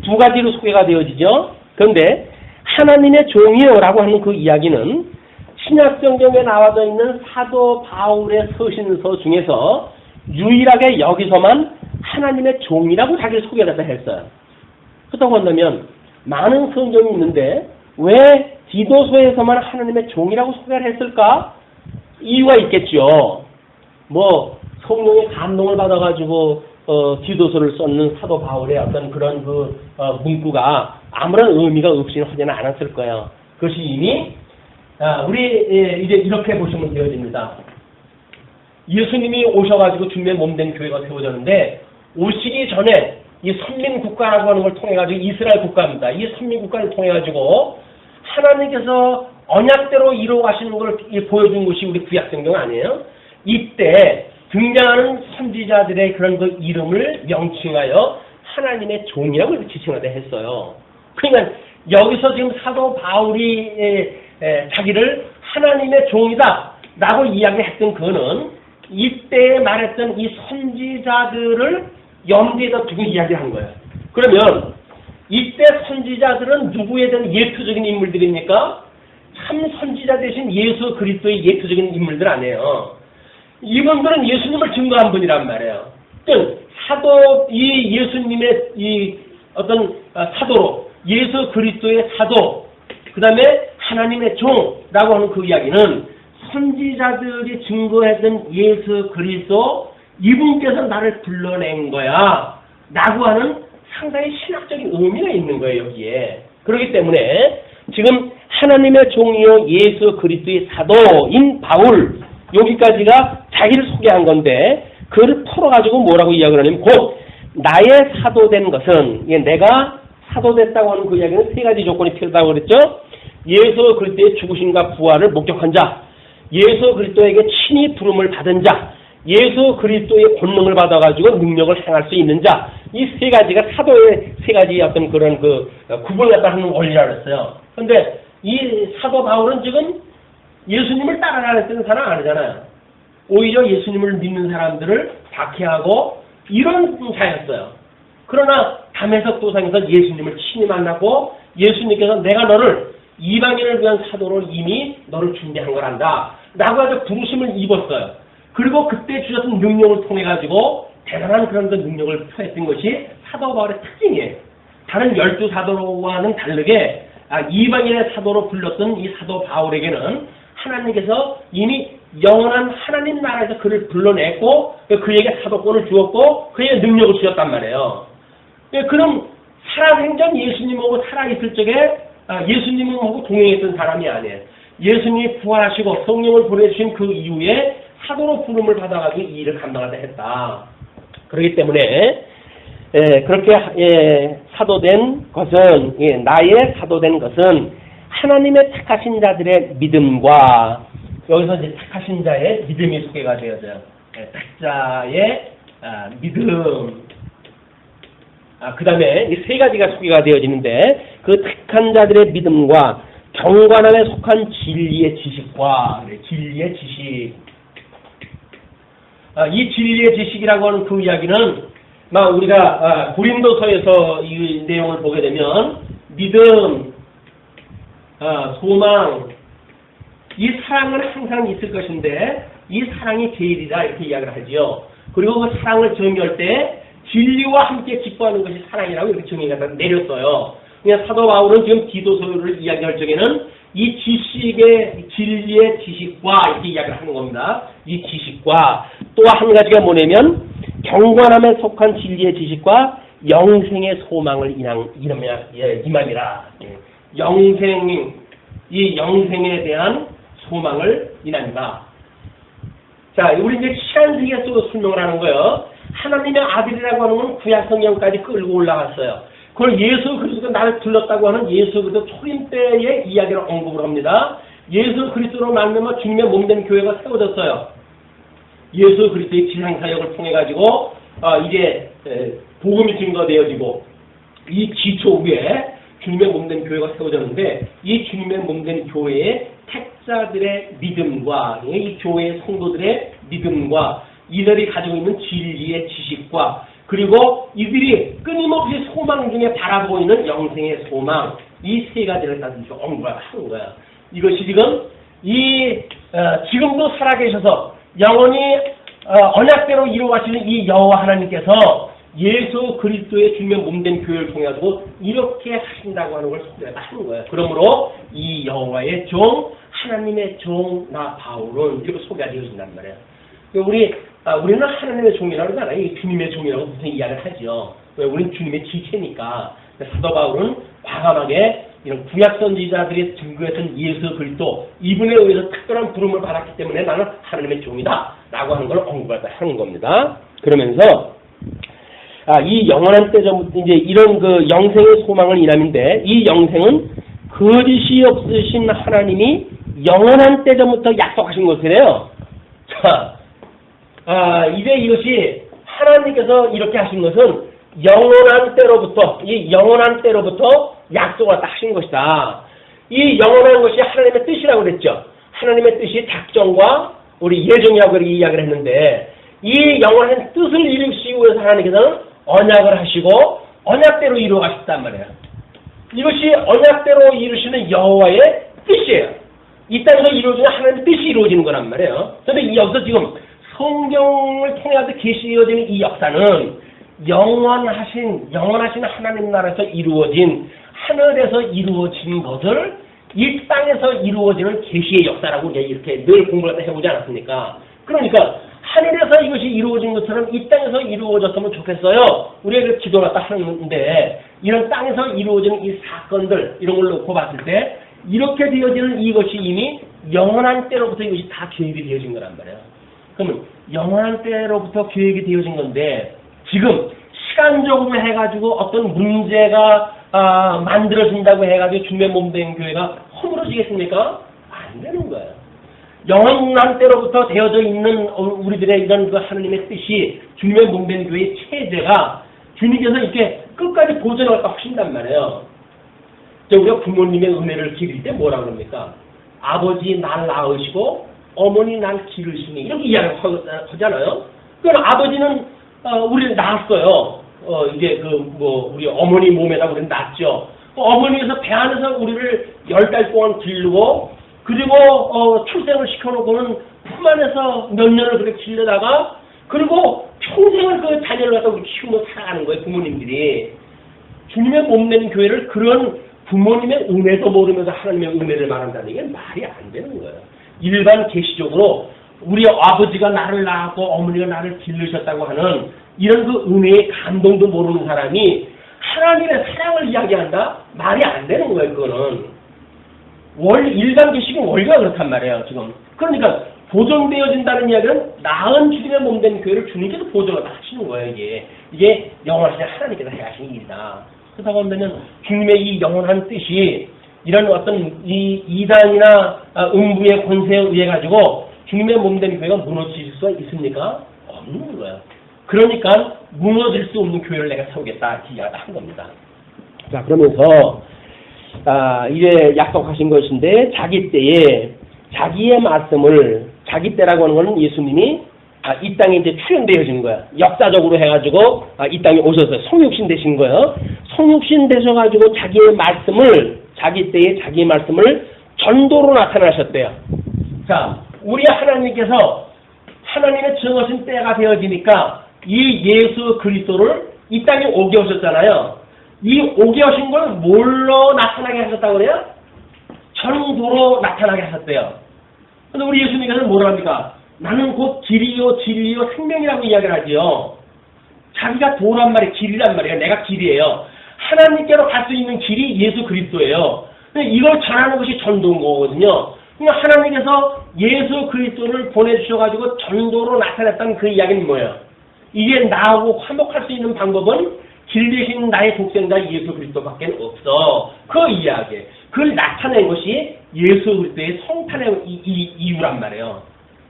두 가지로 소개가 되어지죠. 그런데 하나님의 종이요라고 하는 그 이야기는 신약성경에 나와져 있는 사도 바울의 서신서 중에서 유일하게 여기서만 하나님의 종이라고 자기를 소개를 했어요. 그렇다고 한다면 많은 성경이 있는데 왜 디도서에서만 하나님의 종이라고 소개를 했을까? 이유가 있겠죠. 성령의 감동을 받아가지고 디도서를 썼는 사도 바울의 어떤 그런 문구가 아무런 의미가 없이는 하지는 않았을 거예요. 그것이 이미 우리 이제 이렇게 보시면 되어집니다. 예수님이 오셔가지고 주님의 몸된 교회가 세워졌는데 오시기 전에 이 선민국가라고 하는 걸 통해가지고 이스라엘 국가입니다. 이 선민국가를 통해가지고 하나님께서 언약대로 이루어가시는 걸 보여준 것이 우리 구약성경 아니에요? 이때 등장하는 선지자들의 그런 그 이름을 명칭하여 하나님의 종이라고 지칭하다 했어요. 그러니까 여기서 지금 사도 바울이 자기를 하나님의 종이다 라고 이야기했던 그는 이때 말했던 이 선지자들을 염두에다 두고 이야기한 거예요. 그러면 이때 선지자들은 누구에 대한 예표적인 인물들입니까? 참 선지자 대신 예수 그리스도의 예표적인 인물들 아니에요. 이분들은 예수님을 증거한 분이란 말이에요. 이 예수님의 이 어떤 사도로 예수 그리스도의 사도, 그 다음에 하나님의 종라고 하는 그 이야기는 선지자들이 증거했던 예수 그리스도 이분께서 나를 불러낸 거야 라고 하는 상당히 신학적인 의미가 있는 거예요, 여기에. 그렇기 때문에 지금 하나님의 종이요 예수 그리스도의 사도인 바울, 여기까지가 자기를 소개한 건데 그를 풀어가지고 뭐라고 이야기를 하냐면 곧 나의 사도된 것은, 내가 사도됐다고 하는 그 이야기는 세 가지 조건이 필요하다고 그랬죠. 예수 그리스도의 죽으심과 부활을 목격한 자, 예수 그리스도에게 친히 부름을 받은 자, 예수 그리스도의 권능을 받아가지고 능력을 행할 수 있는 자, 이 세 가지가 사도의 세 가지 어떤 그런 그 구분을 갖다 하는 원리라고 했어요. 근데 이 사도 바울은 지금 예수님을 따라가는 사람 아니잖아요. 오히려 예수님을 믿는 사람들을 박해하고 이런 자였어요. 그러나 담에석 도상에서 예수님을 친히 만나고 예수님께서 내가 너를 이방인을 위한 사도로 이미 너를 준비한 거란다 라고 아주 부르심을 입었어요. 그리고 그때 주셨던 능력을 통해 가지고 대단한 그런 그 능력을 표했던 것이 사도 바울의 특징이에요. 다른 12사도와는 다르게 이방인의 사도로 불렸던 이 사도 바울에게는 하나님께서 이미 영원한 하나님 나라에서 그를 불러냈고 그에게 사도권을 주었고 그에게 능력을 주었단 말이에요. 그럼 살아생전 예수님하고 살아있을 적에 예수님하고 동행했던 사람이 아니에요. 예수님이 부활하시고 성령을 보내주신 그 이후에 사도로 부름을 받아가지고 이 일을 감당하다 했다. 그렇기 때문에 그렇게 사도된 것은, 나의 사도된 것은 하나님의 택하신 자들의 믿음과, 여기서 이제 택하신 자의 믿음이 소개가 되어져요. 택자의 믿음. 그 다음에 이 세 가지가 소개가 되어지는데, 그 택한 자들의 믿음과 경관함에 속한 진리의 지식과, 진리의 지식. 이 진리의 지식이라고 하는 그 이야기는 우리가 고린도서에서 이 내용을 보게 되면 믿음, 소망, 이 사랑은 항상 있을 것인데 이 사랑이 제일이다 이렇게 이야기를 하지요. 그리고 그 사랑을 정의할 때 진리와 함께 기뻐하는 것이 사랑이라고 이렇게 정의가 내렸어요. 그냥 사도 바울은 지금 디도서를 이야기할 적에는 이 지식의 진리의 지식과 이렇게 이야기를 하는 겁니다. 이 지식과 또 한 가지가 뭐냐면 경관함에 속한 진리의 지식과 영생의 소망을 임함이라. 영생, 이 영생에 대한 소망을 인합니다. 자, 우리 이제 시간세계 속으로 설명을 하는 거예요. 하나님의 아들이라고 하는 건 구약 성경까지 끌고 올라갔어요. 그걸 예수 그리스도가 나를 불렀다고 하는 예수 그리스도 초림 때의 이야기를 언급을 합니다. 예수 그리스도로 말미암아 주님의 몸된 교회가 세워졌어요. 예수 그리스도의 지상 사역을 통해 가지고 이게 복음이 증거되어지고 이 기초 위에 주님의 몸된 교회가 세워졌는데 이 주님의 몸된 교회의 택자들의 믿음과 이 교회의 성도들의 믿음과 이들이 가지고 있는 진리의 지식과 그리고 이들이 끊임없이 소망 중에 바라보고 있는 영생의 소망, 이 세 가지를 가지고 언급을 하는 거야. 이것이 지금 지금도 살아계셔서 영원히 언약대로 이루어가시는 이 여호와 하나님께서 예수 그리스도의 주님의 몸된 교회를 통해 가지고 이렇게 하신다고 하는 걸 소개하는 거예요. 그러므로 이 여호와의 종, 하나님의 종, 나 바울은 이렇게 소개가 되어진단 말이에요. 우리는 하나님의 종이라고 그러잖아요. 주님의 종이라고 보통 이야기를 하죠. 왜? 우리는 주님의 지체니까. 사도 바울은 과감하게 이런 구약 선지자들이 증거했던 예수 그리스도 이분에 의해서 특별한 부름을 받았기 때문에 나는 하나님의 종이다 라고 하는 걸 언급하는 겁니다. 그러면서 이 영원한 때전부터 이제 이런 그 영생의 소망을 인함인데 이 영생은 거짓이 없으신 하나님이 영원한 때전부터 약속하신 것이래요. 자, 이제 이것이 하나님께서 이렇게 하신 것은 영원한 때로부터 약속을 딱 하신 것이다. 이 영원한 것이 하나님의 뜻이라고 그랬죠. 하나님의 뜻이 작정과 우리 예정이라고 이렇게 이야기를 했는데 이 영원한 뜻을 이루시기 위해서 하나님께서는 언약을 하시고 언약대로 이루어 가셨단 말이에요. 이것이 언약대로 이루시는 여호와의 뜻이에요. 이 땅에서 이루어지는 하나님의 뜻이 이루어지는 거란 말이에요. 그런데 여기서 지금 성경을 통해서 계시어지는 이 역사는 영원하신 하나님 나라에서 이루어진 하늘에서 이루어진 것을 이 땅에서 이루어지는 계시의 역사라고 이렇게 늘 공부를 해보지 않았습니까? 그러니까 하늘에서 이것이 이루어진 것처럼 이 땅에서 이루어졌으면 좋겠어요. 우리가 기도를 딱 하는데 이런 땅에서 이루어지는 이 사건들 이런 걸 놓고 봤을 때 이렇게 되어지는 이것이 이미 영원한 때로부터 이것이 다 계획이 되어진 거란 말이에요. 그러면 영원한 때로부터 계획이 되어진 건데 지금 시간적으로 해가지고 어떤 문제가 만들어진다고 해가지고 주님의 몸된 교회가 허물어지겠습니까? 안 되는 거예요. 영원한 때로부터 되어져 있는 우리들의 이런 그 하나님의 뜻이 주님의 몸된 교회의 체제가 주님께서 이렇게 끝까지 보존할 하신단 말이에요. 우리가 부모님의 은혜를 기릴 때 뭐라 그럽니까? 아버지 날 낳으시고 어머니 날 기르시니 이렇게 이야기를 하잖아요. 그럼 아버지는 우리를 낳았어요. 이제 우리 어머니 몸에다 우리는 낳았죠. 어머니에서 배 안에서 우리를 10달 동안 기르고 그리고 출생을 시켜놓고는 품 안에서 몇 년을 그렇게 길러다가 그리고 평생을 그 자녀를 갖다 우리 키우며 살아가는 거예요. 부모님들이. 주님의 몸된 교회를 그런 부모님의 은혜도 모르면서 하나님의 은혜를 말한다는 게 말이 안 되는 거예요. 일반 계시적으로 우리 아버지가 나를 낳았고 어머니가 나를 기르셨다고 하는 이런 그 은혜의 감동도 모르는 사람이 하나님의 사랑을 이야기한다? 말이 안 되는 거예요. 그거는. 일반 계시적인 원리가 그렇단 말이에요. 지금. 그러니까 보존되어진다는 이야기는 나은 주님의 몸된 교회를 주님께서 보존을 하시는 거예요. 이게 영원하신 하나님께서 해하신 일이다. 그렇다고 한다면 주님의 이 영원한 뜻이 이런 어떤 이 이단이나 음부의 권세에 의해 가지고 주님의 몸된 교회가 무너질 수가 있습니까? 없는 거예요. 그러니까 무너질 수 없는 교회를 내가 세우겠다 이렇게 이야기한 겁니다. 자, 그러면서 이제 약속하신 것인데 자기 때에 자기의 말씀을 자기 때라고 하는 것은 예수님이 이 땅에 이제 출현되어진 거야. 역사적으로 해가지고 이 땅에 오셔서 성육신 되신 거예요. 성육신 되셔가지고 자기의 말씀을 자기 때에 자기의 말씀을 전도로 나타나셨대요. 자, 우리 하나님께서 하나님의 정하신 때가 되어지니까 이 예수 그리스도를 이 땅에 오게 하셨잖아요. 이 오게 하신 걸 뭘로 나타나게 하셨다고 그래요? 전도로 나타나게 하셨대요. 근데 우리 예수님께서는 뭐라 합니까? 나는 곧 길이요 진리요 생명이라고 이야기를 하지요. 자기가 도란 말이 길이란 말이에요. 내가 길이에요. 하나님께로 갈 수 있는 길이 예수 그리스도예요. 근데 이걸 전하는 것이 전도인 거거든요. 그러니까 하나님께서 예수 그리스도를 보내주셔가지고 전도로 나타냈던 그 이야기는 뭐예요? 이게 나하고 화목할 수 있는 방법은 길 대신 나의 독생자 예수 그리스도밖에 없어. 그 이야기. 그걸 나타낸 것이 예수 그리스도의 성탄의 이유란 말이에요.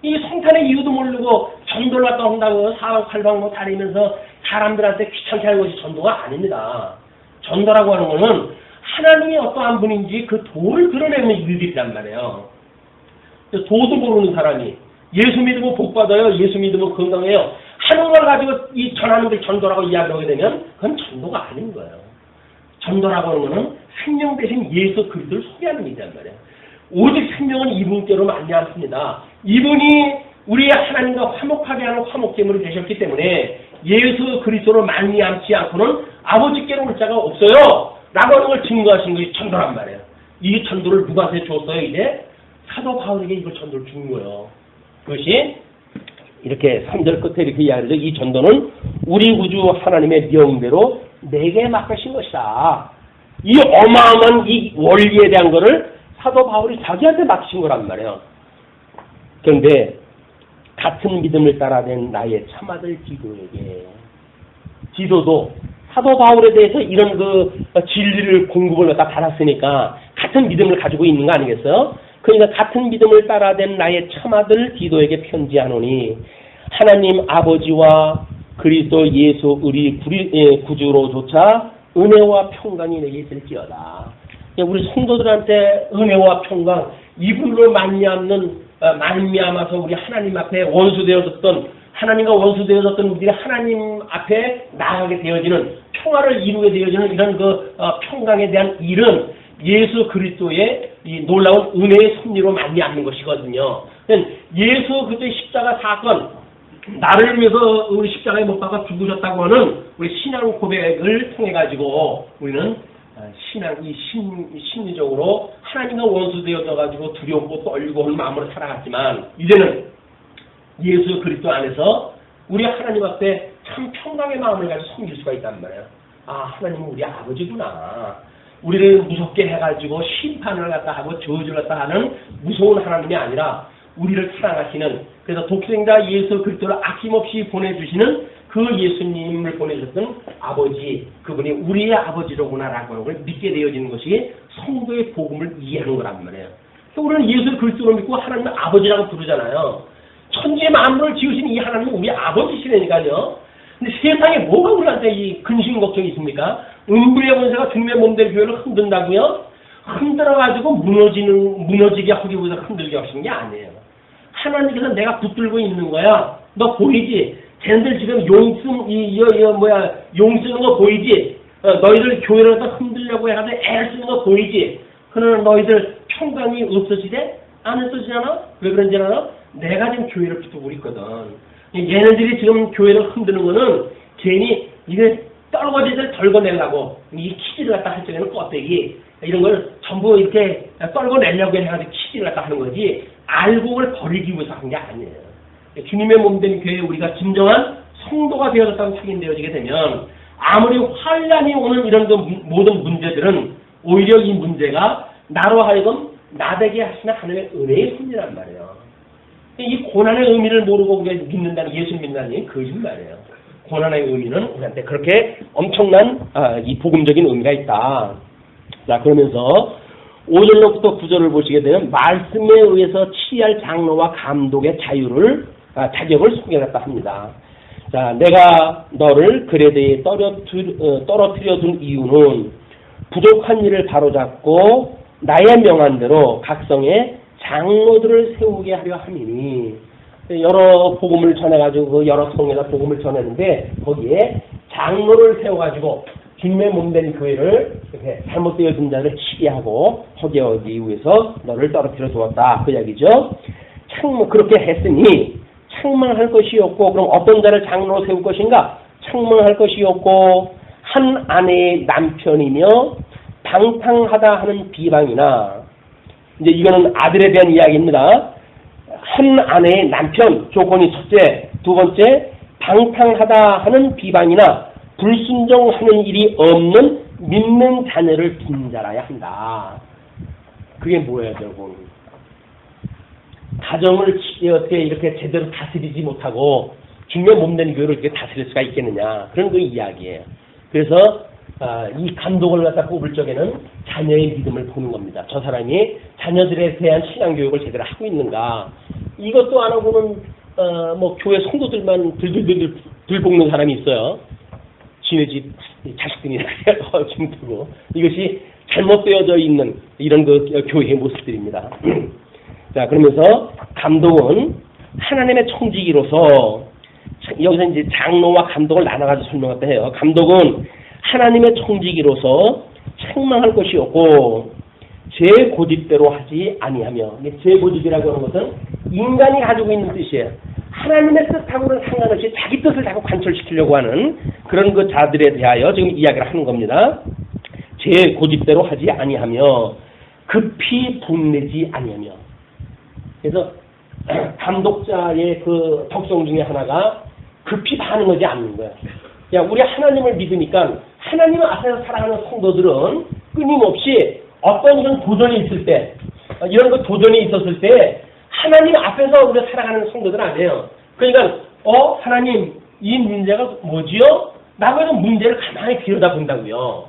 이 성탄의 이유도 모르고 전도를 갖다 한다고 사방팔방 다니면서 사람들한테 귀찮게 하는 것이 전도가 아닙니다. 전도라고 하는 것은 하나님이 어떠한 분인지 그 도를 드러내는 일들이란 말이에요. 도도 모르는 사람이 예수 믿으면 복 받아요. 예수 믿으면 건강해요. 하는 걸 가지고 이 전하는 걸 전도라고 이야기하게 되면 그건 전도가 아닌 거예요. 전도라고 하는 것은 생명 대신 예수 그리스도를 소개하는 일이란 말이에요. 오직 생명은 이분께로 말미암습니다. 이분이 우리 하나님과 화목하게 하는 화목제물이 되셨기 때문에 예수 그리스도로 말미암지 않고는 아버지께로 올 자가 없어요. 라고 하는 걸 증거하신 것이 전도란 말이에요. 이 전도를 누구한테 줬어요? 이제 사도 바울에게 이걸 전도를 준 거예요. 그것이 이렇게 3절 끝에 이렇게 이야기하죠. 이 전도는 우리 구주 하나님의 명대로 내게 맡기신 것이다. 이 어마어마한 이 원리에 대한 거를 사도 바울이 자기한테 맡기신 거란 말이에요. 그런데 같은 믿음을 따라낸 나의 참아들 디도에게, 디도도 사도 바울에 대해서 이런 그 진리를 공급을 갖다 받았으니까 같은 믿음을 가지고 있는 거 아니겠어요? 그러니까 같은 믿음을 따라낸 나의 참아들 디도에게 편지하노니 하나님 아버지와 그리스도 예수 우리 구주로조차 은혜와 평강이 내게 있을지어다. 우리 성도들한테 은혜와 평강, 이분으로 말미암아서 우리 하나님 앞에 원수되어졌던, 하나님과 원수되어졌던 우리가 하나님 앞에 나아가게 되어지는, 평화를 이루게 되어지는 이런 그 평강에 대한 일은 예수 그리스도의 이 놀라운 은혜의 섭리로 말미암는 것이거든요. 예수 그리스도의 십자가 사건, 나를 위해서 우리 십자가에 못 박아 죽으셨다고 하는 우리 신앙 고백을 통해 가지고 우리는 심리적으로 하나님과 원수되어져 가지고 두렵고 떨리고 하는 마음으로 살아갔지만 이제는 예수 그리스도 안에서 우리 하나님 앞에 참 평강의 마음을 가지고 섬길 수가 있단 말이에요. 아, 하나님은 우리 아버지구나. 우리를 무섭게 해가지고 심판을 갖다 하고 저주를 갖다 하는 무서운 하나님이 아니라 우리를 사랑하시는, 그래서 독생자 예수 그리스도를 아낌없이 보내주시는 그 예수님을 보내셨던 아버지, 그분이 우리의 아버지로구나라고 하는 걸 믿게 되어지는 것이 성도의 복음을 이해하는 거란 말이에요. 우리는 예수 그리스도를 믿고 하나님을 아버지라고 부르잖아요. 천지의 만물을 지으신 이 하나님이 우리 아버지시라니까요. 근데 세상에 뭐가 우리한테 이 근심 걱정이 있습니까? 은불의 권세가 주님의 몸된 교회를 흔든다고요? 흔들어가지고 무너지게 하기 위해서 흔들게 하시는 게 아니에요. 하나님께서 내가 붙들고 있는 거야. 너 보이지? 쟤네들 지금 용 쓰는 거 보이지? 너희들 교회를 또 흔들려고 해가지고 애를 쓰는 거 보이지? 그러나 너희들 평강이 없어지대? 안 없어지잖아? 왜 그런지 알아? 내가 지금 교회를 붙들고 있거든. 얘네들이 지금 교회를 흔드는 거는 괜히 이게 떨거지들 덜거내려고, 이 키즈를 갖다 할 적에는 껍데기 이런 걸 전부 이렇게 떨궈내려고 해가지고 키즈를 갖다 하는 거지, 알고 그걸 버리기 위해서 한 게 아니에요. 주님의 몸된 교회에 우리가 진정한 성도가 되어졌다고 확인되어지게 되면 아무리 환란이 오는 이런 모든 문제들은 오히려 이 문제가 나로 하여금 나되게 하시는 하나님의 은혜의 손이란 말이에요. 이 고난의 의미를 모르고 우리가 믿는다는, 예수 믿는다는 거짓말이에요. 고난의 의미는 우리한테 그렇게 엄청난 이 복음적인 의미가 있다. 자, 그러면서 5절로부터 9절을 보시게 되면 말씀에 의해서 취할 장로와 감독의 자격을 소개했다 합니다. 자, 내가 너를 그레데에 떨어뜨려 둔 이유는 부족한 일을 바로잡고 나의 명한대로 각성의 장로들을 세우게 하려 함이니, 여러 복음을 전해가지고 여러 성에다 복음을 전했는데 거기에 장로를 세워가지고 주님의 몸된 교회를 이렇게 잘못되어진 자를 치게하고 허기하기 위해서 너를 떨어뜨려 두었다, 그 이야기죠. 그렇게 했으니 책망할 것이 없고, 그럼 어떤 자를 장로로 세울 것인가? 책망할 것이 없고 한 아내의 남편이며 방탕하다 하는 비방이나, 이제 이거는 아들에 대한 이야기입니다. 한 아내의 남편, 조건이 첫째. 두 번째, 방탕하다 하는 비방이나 불순종하는 일이 없는 믿는 자녀를 둔 자라야 한다. 그게 뭐예요, 여러분? 가정을 어떻게 이렇게 제대로 다스리지 못하고 주님의 몸된 교회를 이렇게 다스릴 수가 있겠느냐, 그런 그 이야기예요. 그래서 이 감독을 갖다 뽑을 적에는 자녀의 믿음을 보는 겁니다. 저 사람이 자녀들에 대한 신앙교육을 제대로 하고 있는가. 이것도 안 하고는 뭐 교회 성도들만 들들 볶는 사람이 있어요. 지네 집 자식들이나 힘들고, 이것이 잘못되어져 있는 이런 그 교회의 모습들입니다. 자, 그러면서 감독은 하나님의 청지기로서, 여기서 이제 장로와 감독을 나눠가지고 설명했다 해요. 감독은 하나님의 청지기로서 책망할 것이 없고 제 고집대로 하지 아니하며, 제 고집이라고 하는 것은 인간이 가지고 있는 뜻이에요. 하나님의 뜻하고는 상관없이 자기 뜻을 자꾸 관철시키려고 하는 그런 그 자들에 대하여 지금 이야기를 하는 겁니다. 제 고집대로 하지 아니하며 급히 분내지 아니하며. 그래서 감독자의 그 덕성 중에 하나가 급히 반응하지 않는 거예요. 야, 우리 하나님을 믿으니까 하나님 앞에서 살아가는 성도들은 끊임없이 어떤 이런 도전이 있을 때, 이런 그 도전이 있었을 때 하나님 앞에서 우리가 살아가는 성도들은 아니에요. 그러니까 하나님, 이 문제가 뭐지요? 라고 해서 문제를 가만히 들여다본다고요.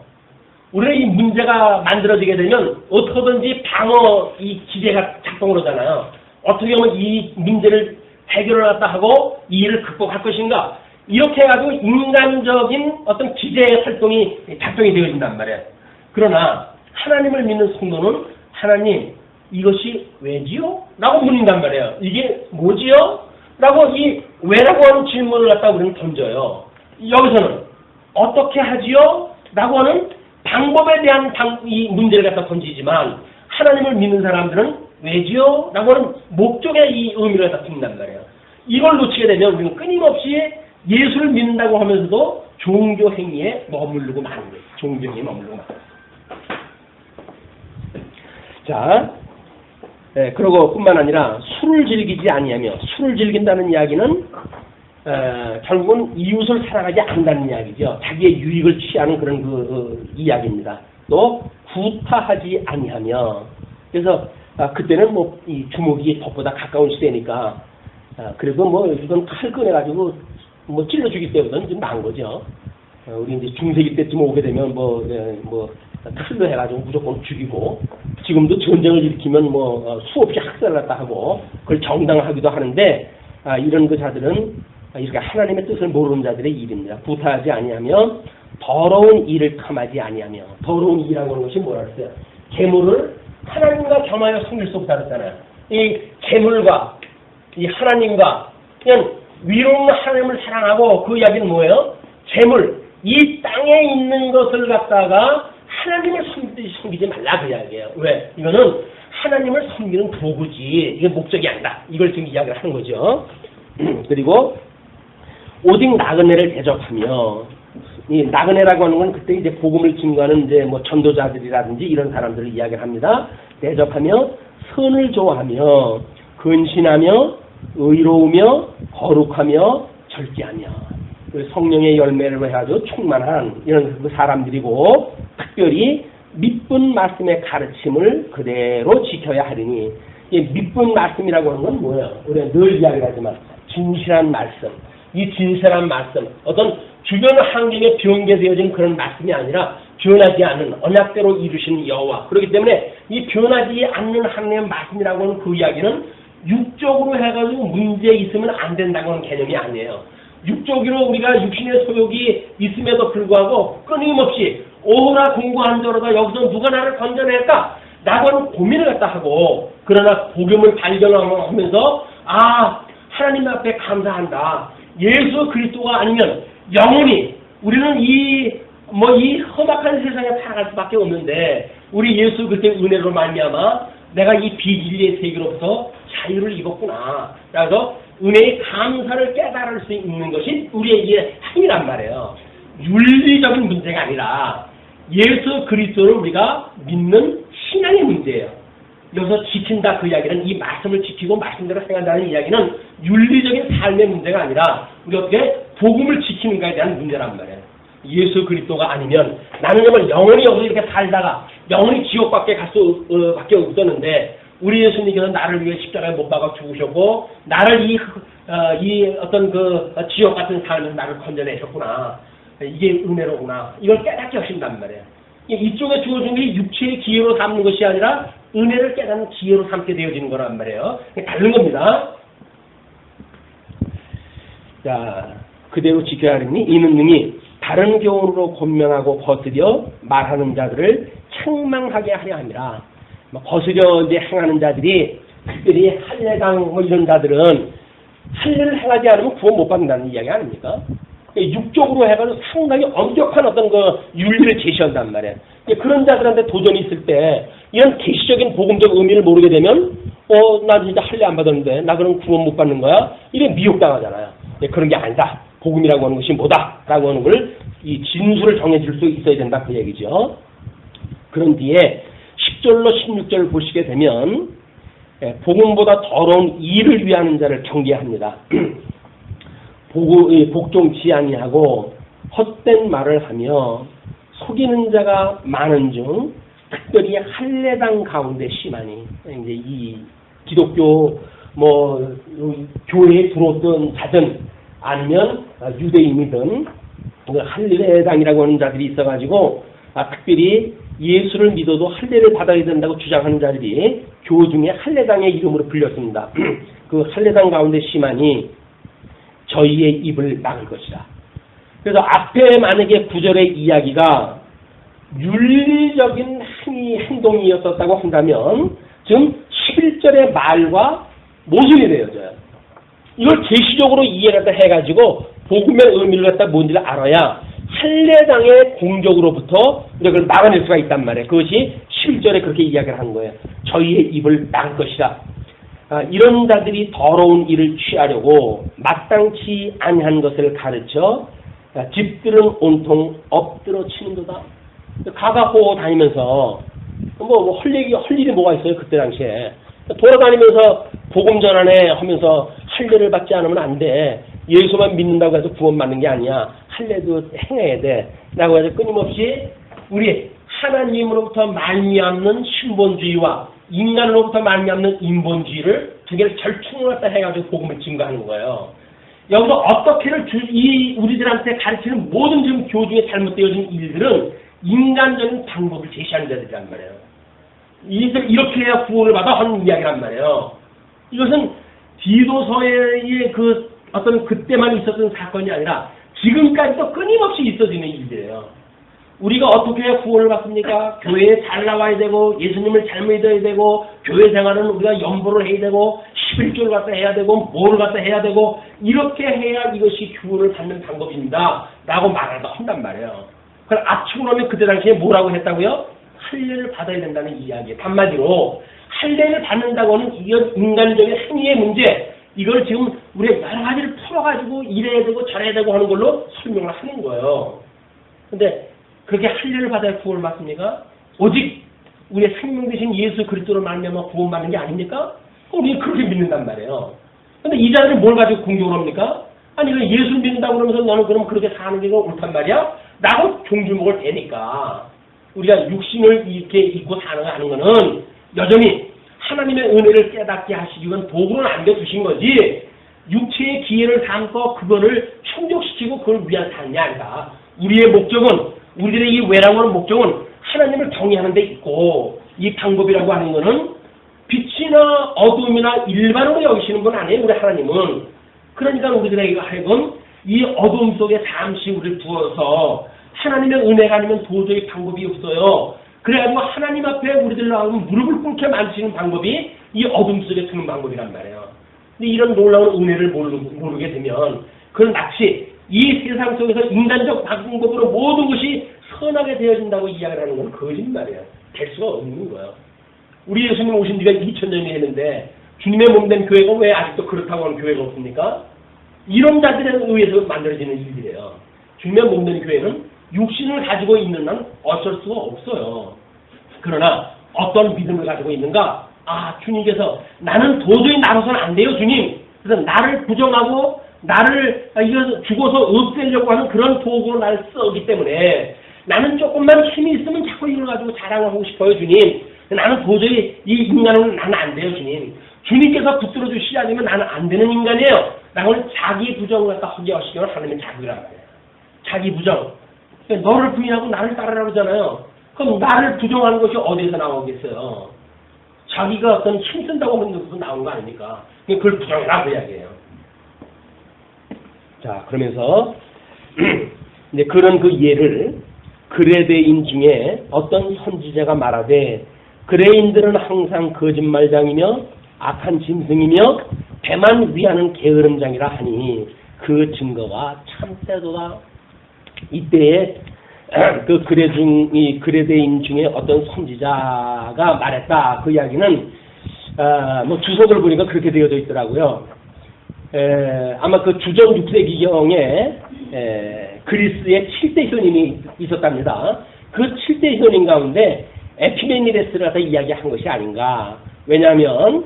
우리가 이 문제가 만들어지게 되면 어떻게든지 방어 이 기제가 작동을 하잖아요. 어떻게 하면 이 문제를 해결을 갖다 하고 이 일을 극복할 것인가, 이렇게 해가지고 인간적인 어떤 기제의 활동이 작동이 되어진단 말이에요. 그러나 하나님을 믿는 성도는 하나님, 이것이 왜지요? 라고 묻는단 말이에요. 이게 뭐지요? 라고 이 왜라고 하는 질문을 갖다 우리는 던져요. 여기서는 어떻게 하지요? 라고 하는 방법에 대한 이 문제를 갖다 던지지만, 하나님을 믿는 사람들은 왜지요? 라고 하는 목적의 이 의미를 갖다 둔단 말이에요. 이걸 놓치게 되면 우리는 끊임없이 예수를 믿는다고 하면서도 종교 행위에 머무르고 마는 거예요. 종교 행위에 머무르고 마는 거예요. 자, 그러고 뿐만 아니라 술을 즐기지 아니하며, 술을 즐긴다는 이야기는 결국은 이웃을 사랑하지 않는다는 이야기죠. 자기의 유익을 취하는 그런 이야기입니다. 또 구타하지 아니하며. 그래서 그때는 뭐 이 주먹이 덕보다 가까운 시대니까 그래도 뭐 이건 칼 꺼내가지고 뭐 찔러 죽일 때보다는 좀 나은 거죠. 우리 이제 중세기 때쯤 오게 되면 뭐 칼로 해가지고 무조건 죽이고, 지금도 전쟁을 일으키면 뭐 수없이 학살을 갖다 하고 그걸 정당화하기도 하는데, 이런 그 자들은 이렇게 하나님의 뜻을 모르는 자들의 일입니다. 구타하지 아니하며 더러운 일을 탐하지 아니하며. 더러운 일이라고 하는 것이 뭐라 그랬어요? 재물을 하나님과 겸하여 섬길 수 없다 그랬잖아요. 이 재물과 이 하나님과 그냥 위로운 하나님을 사랑하고, 그 이야기는 뭐예요? 재물, 이 땅에 있는 것을 갖다가 하나님을 섬기지 말라 그 이야기예요. 왜? 이거는 하나님을 섬기는 도구지 이게 목적이 아니다. 이걸 지금 이야기를 하는 거죠. 그리고 오직 나그네를 대접하며, 이 나그네라고 하는 건 그때 이제 복음을 증거하는 이제 뭐 전도자들이라든지 이런 사람들을 이야기를 합니다. 대접하며 선을 좋아하며 근신하며 의로우며 거룩하며 절제하며. 성령의 열매를 해가지고 충만한 이런 사람들이고, 특별히 믿분 말씀의 가르침을 그대로 지켜야 하리니. 이 믿분 말씀이라고 하는 건 뭐예요? 우리가 늘 이야기하지만 진실한 말씀. 이 진실한 말씀, 어떤 주변 환경에 변개되어진 그런 말씀이 아니라 변하지 않는 언약대로 이루신 여호와. 그렇기 때문에 이 변하지 않는 하나님의 말씀이라고 하는 그 이야기는 육적으로 해가지고 문제 있으면 안 된다고 하는 개념이 아니에요. 육적으로 우리가 육신의 소욕이 있음에도 불구하고 끊임없이 오호라 공부한저로다 여기서 누가 나를 건져낼까? 라고 하는 고민을 갖다 하고, 그러나 복음을 발견하면서 하나님 앞에 감사한다. 예수 그리스도가 아니면 영원히 우리는 이 험악한 세상에 살아갈 수밖에 없는데, 우리 예수 그리스도의 은혜로 말미암아 내가 이 비진리의 세계로부터 자유를 입었구나. 그래서 은혜의 감사를 깨달을 수 있는 것이 우리의 행위란 말이에요. 윤리적인 문제가 아니라 예수 그리스도를 우리가 믿는 신앙의 문제예요. 여기서 지킨다 그 이야기는 이 말씀을 지키고 말씀대로 행한다는 이야기는 윤리적인 삶의 문제가 아니라 우리 어떻게 복음을 지키는가에 대한 문제란 말이에요. 예수 그리스도가 아니면 나는 정말 영원히 여기서 이렇게 살다가 영원히 지옥밖에 갈 수밖에 없었는데, 우리 예수님께서 나를 위해 십자가에 못 박아 죽으셨고 나를 이 어떤 그 지옥 같은 삶에서 나를 건져내셨구나. 이게 은혜로구나. 이걸 깨닫게 하신단 말이에요. 이쪽에 주어진 게 육체의 기회로 삼는 것이 아니라 은혜를 깨닫는 기회로 삼게 되어지는 거란 말이에요. 다른 겁니다. 자, 그대로 지켜야 하니 이는 능히 다른 교훈으로 권면하고 거스려 말하는 자들을 책망하게 하려 함이라. 거스려 이제 행하는 자들이, 특별히 할례당 뭐 이런 자들은 할례를 행하지 않으면 구원 못 받는다는 이야기 아닙니까? 육적으로 해가지고 상당히 엄격한 어떤 그 윤리를 제시한단 말이에요. 그런 자들한테 도전이 있을 때 이런 계시적인 복음적 의미를 모르게 되면 나 진짜 할례 안 받았는데 나 그럼 구원 못 받는 거야? 이래 미혹당하잖아요. 그런 게 아니다. 복음이라고 하는 것이 뭐다? 라고 하는 걸 이 진수를 정해줄 수 있어야 된다 그 얘기죠. 그런 뒤에 10절로 16절을 보시게 되면 복음보다 더러운 일을 위하는 자를 경계합니다. 복종치 아니하고 헛된 말을 하며 속이는 자가 많은 중 특별히 할례당 가운데 심하니, 이제 이 기독교 교회에 들어왔던 자든 아니면 유대인이든 할례당이라고 하는 자들이 있어가지고 특별히 예수를 믿어도 할례를 받아야 된다고 주장하는 자들이 교회 중에 할례당의 이름으로 불렸습니다. 그 할례당 가운데 심하니 저희의 입을 막을 것이다. 그래서 앞에 만약에 9절의 이야기가 윤리적인 행동이었었다고 한다면 지금 11절의 말과 모순이 되어져요. 이걸 계시적으로 이해를 해가지고 복음의 의미를 갖다 뭔지를 알아야 할례당의 공적으로부터 그걸 막아낼 수가 있단 말이에요. 그것이 11절에 그렇게 이야기를 한 거예요. 저희의 입을 막을 것이다. 이런 자들이 더러운 일을 취하려고 마땅치 아니한 것을 가르쳐 집들은 온통 엎드러 치는도다. 가가호 다니면서 할 일이 뭐가 있어요 그때 당시에. 돌아다니면서 복음 전환에 하면서 할례를 받지 않으면 안 돼. 예수만 믿는다고 해서 구원 받는 게 아니야. 할례도 행해야 돼. 라고 해서 끊임없이 우리 하나님으로부터 말미암는 신본주의와 인간으로부터 말미암는 인본주의를 두 개를 절충을 해가지고 복음을 증거하는 거예요. 여기서 어떻게를 우리들한테 가르치는 모든 지금 교중에 잘못되어진 일들은 인간적인 방법을 제시하는 자들이란 말이에요. 이렇게 해야 구원을 받아 하는 이야기란 말이에요. 이것은 디도서의 그 어떤 그때만 있었던 사건이 아니라 지금까지도 끊임없이 있어지는 일들이에요. 우리가 어떻게 해야 구원을 받습니까? 교회에 잘 나와야 되고 예수님을 잘 믿어야 되고 교회 생활은 우리가 연보를 해야 되고 11조를 갖다 해야 되고 뭐를 갖다 해야 되고 이렇게 해야 이것이 구원을 받는 방법입니다 라고 말을 한단 말이에요. 그럼 아침으로 하면 그때 당시에 뭐라고 했다고요? 할례를 받아야 된다는 이야기예요. 한마디로 할례를 받는다고는 이건 인간적인 행위의 문제, 이걸 지금 우리가 여러 가지를 풀어가지고 이래야 되고 저래야 되고 하는 걸로 설명을 하는 거예요. 근데 그렇게 할례를 받아야 구원을 받습니까? 오직 우리의 생명 되신 예수 그리스도로 말미암아 구원받는 게 아닙니까? 우리는 그렇게 믿는단 말이에요. 근데 이 자들이 뭘 가지고 공격을 합니까? 아니 예수 믿는다고 그러면서 너는 그럼 그렇게 사는 게 옳단 말이야? 라고 종주목을 대니까 우리가 육신을 이렇게 입고 사는 거는 여전히 하나님의 은혜를 깨닫게 하시기 위한 도구를 안겨주신 거지 육체의 기회를 삼고 그거를 충족시키고 그걸 위한 삶이 아니다. 우리의 목적은 우리들의 이 외람하는 목적은 하나님을 경외하는 데 있고 이 방법이라고 하는 거는 빛이나 어둠이나 일반으로 여기시는 분 아니에요. 우리 하나님은. 그러니까 우리들에게 하여금 이 어둠 속에 잠시 우리를 두어서 하나님의 은혜가 아니면 도저히 방법이 없어요. 그래가지고 하나님 앞에 우리들로 하여금 무릎을 꿇게 만드시는 방법이 이 어둠 속에 두는 방법이란 말이에요. 근데 이런 놀라운 은혜를 모르게 되면 그건 마치 이 세상 속에서 인간적 방법으로 모든 것이 선하게 되어진다고 이야기를 하는 건 거짓말이에요. 될 수가 없는 거예요. 우리 예수님 오신 지가 2000년이 됐는데 주님의 몸된 교회가 왜 아직도 그렇다고 하는 교회가 없습니까? 이런 자들에 의해서 만들어지는 일들이에요. 주님의 몸된 교회는 육신을 가지고 있는 한 어쩔 수가 없어요. 그러나 어떤 믿음을 가지고 있는가? 아, 주님께서 나는 도저히 나로서는 안 돼요, 주님. 그래서 나를 부정하고 나를 이거 죽어서 없애려고 하는 그런 도구로 나를 쓰기 때문에 나는 조금만 힘이 있으면 자꾸 이걸 가지고 자랑하고 싶어요, 주님. 나는 도저히 이 인간은 나는 안 돼요, 주님. 주님께서 붙들어 주시지 않으면 나는 안 되는 인간이에요. 라고 자기 부정을 갖다 하게 하시면 하나님은 자기란 말이에요. 자기 부정. 너를 부인하고 나를 따르라고 하잖아요. 그럼 나를 부정하는 것이 어디에서 나오겠어요? 자기가 어떤 힘쓴다고 하는 것에서 나온 거 아닙니까? 그걸 부정이라고 이야기해요. 자, 그러면서 이제 그런 그 예를 그레데인 중에 어떤 선지자가 말하되 그레인들은 항상 거짓말장이며 악한 짐승이며 배만 위하는 게으름장이라 하니 그 증거가 참되도다. 이때에 그 그레데인 중에 어떤 선지자가 말했다. 그 이야기는 뭐 주석을 보니까 그렇게 되어져 있더라고요. 아마 그 주전 6세기경에 그리스의 7대 현인이 있었답니다. 그 7대 현인 가운데 에피메니데스를 갖다 이야기한 것이 아닌가. 왜냐하면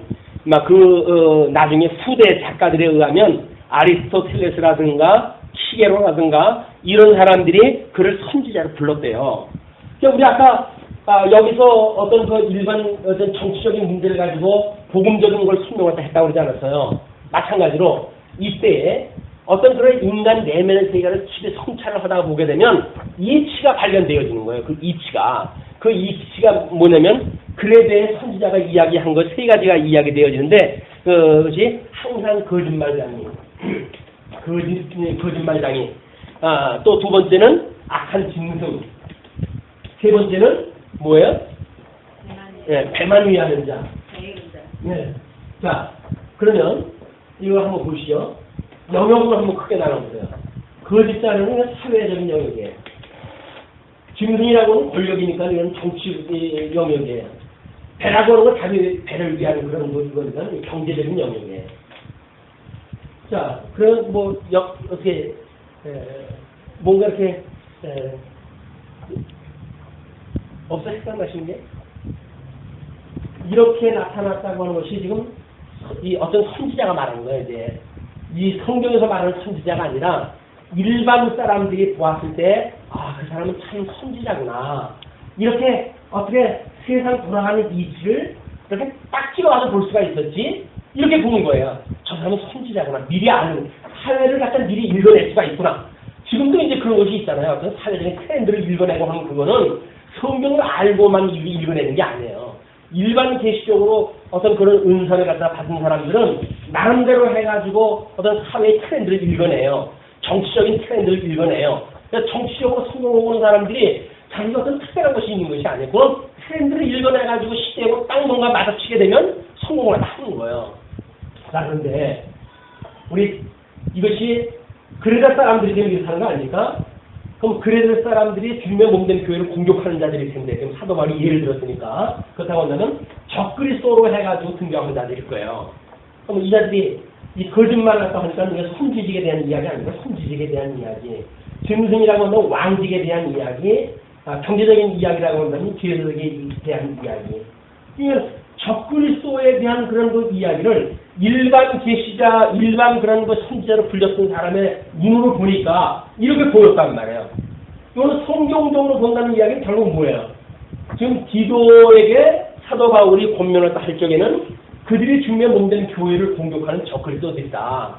나중에 후대 작가들에 의하면 아리스토텔레스라든가 키게로라든가 이런 사람들이 그를 선지자로 불렀대요. 그러니까 우리 아까 여기서 어떤 그 일반 어떤 정치적인 문제를 가지고 복음적인 걸 설명을 했다고 그러지 않았어요. 마찬가지로 이때에 어떤 그런 인간 내면의 세계를 집에 성찰을 하다가 보게 되면 이치가 발견되어지는 거예요. 그 이치가. 그 이치가 뭐냐면 그레데의 선지자가 이야기한 것 세 가지가 이야기되어지는데 그것이 항상 거짓말장이 거짓말장이 또 두 번째는 악한 짐승, 세 번째는 뭐예요? 배만 위하는 자. 네. 자, 그러면 이거 한번 보시죠. 영역으로 한번 크게 나눠보세요. 거짓자는 사회적인 영역이에요. 짐승이라고는 권력이니까 이건 정치 영역이에요. 배라고 하는 건 자기 배를 위하는 그런 거니까 경제적인 영역이에요. 자, 그럼 어떻게 뭔가 이렇게 없어 생각나시는 게 이렇게 나타났다고 하는 것이 지금 이 어떤 선지자가 말하는 거예요. 이제 이 성경에서 말하는 선지자가 아니라 일반 사람들이 보았을 때 그 사람은 참 선지자구나. 이렇게 어떻게 세상 돌아가는 이치를 이렇게 딱 찍어와서 볼 수가 있었지? 이렇게 보는 거예요. 저 사람은 선지자구나. 미리 아는, 사회를 갖다 미리 읽어낼 수가 있구나. 지금도 이제 그런 것이 있잖아요. 어떤 사회적인 트렌드를 읽어내고 하는 그거는 성경을 알고만 읽어내는 게 아니에요. 일반 계시적으로 어떤 그런 은사를 갖다 받은 사람들은 나름대로 해가지고 어떤 사회의 트렌드를 읽어내요. 정치적인 트렌드를 읽어내요. 그러니까 정치적으로 성공을 보는 사람들이 자기가 어떤 특별한 것이 있는 것이 아니에요. 그런 트렌드를 읽어내가지고 시대하고 딱 뭔가 마주치게 되면 성공을 하는 거예요. 자, 그런데 우리 이것이 그레다 사람들이 되는 사는 거 아닙니까? 그럼 그레다 사람들이 주님의 몸된 교회를 공격하는 자들일 텐데, 지금 사도 바울이 예를 들었으니까 그렇다고 한다면 적그리스도로 해가지고 등장하는 자들일 거예요. 그럼 이 자들이 이 거짓말을 했다 하니까 이게 손지직에 대한 이야기 아닙니까? 손지직에 대한 이야기, 짐승이라고 하면 왕직에 대한 이야기, 경제적인 이야기라고 한다면 기회에 대한 이야기. 이건 적그리스도에 대한 그런 그 이야기를 일반 계시자, 일반 그런 그 선지자로 불렸던 사람의 눈으로 보니까 이렇게 보였단 말이에요. 이거는 성경적으로 본다는 이야기는 결국 뭐예요? 지금 디도에게 사도 바울이 권면을 할 적에는 그들이 주님의 몸된 교회를 공격하는 적그리스도들이다.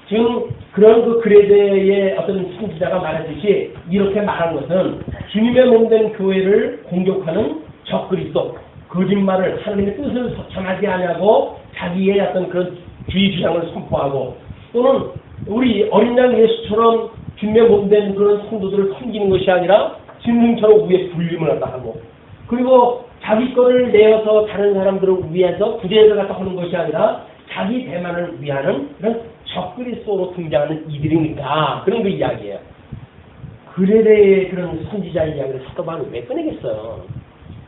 지금 그런 그 그레데의 어떤 선지자가 말했듯이 이렇게 말한 것은 주님의 몸된 교회를 공격하는 적그리스도, 거짓말을 하나님의 뜻을 전하지 않냐고 자기의 어떤 그런 주의 주장을 선포하고, 또는 우리 어린 양 예수처럼 주님의 몸된 그런 성도들을 섬기는 것이 아니라 짐승처럼 위에 불림을 한다 하고, 그리고 자기 거를 내어서 다른 사람들을 위해서 구제를 갖다 하는 것이 아니라 자기 대만을 위하는 그런 적그리스도로 등장하는 이들이니까 그런 그 이야기예요. 그레데의 그런 선지자 이야기를 사도 바울은 왜 꺼내겠어요?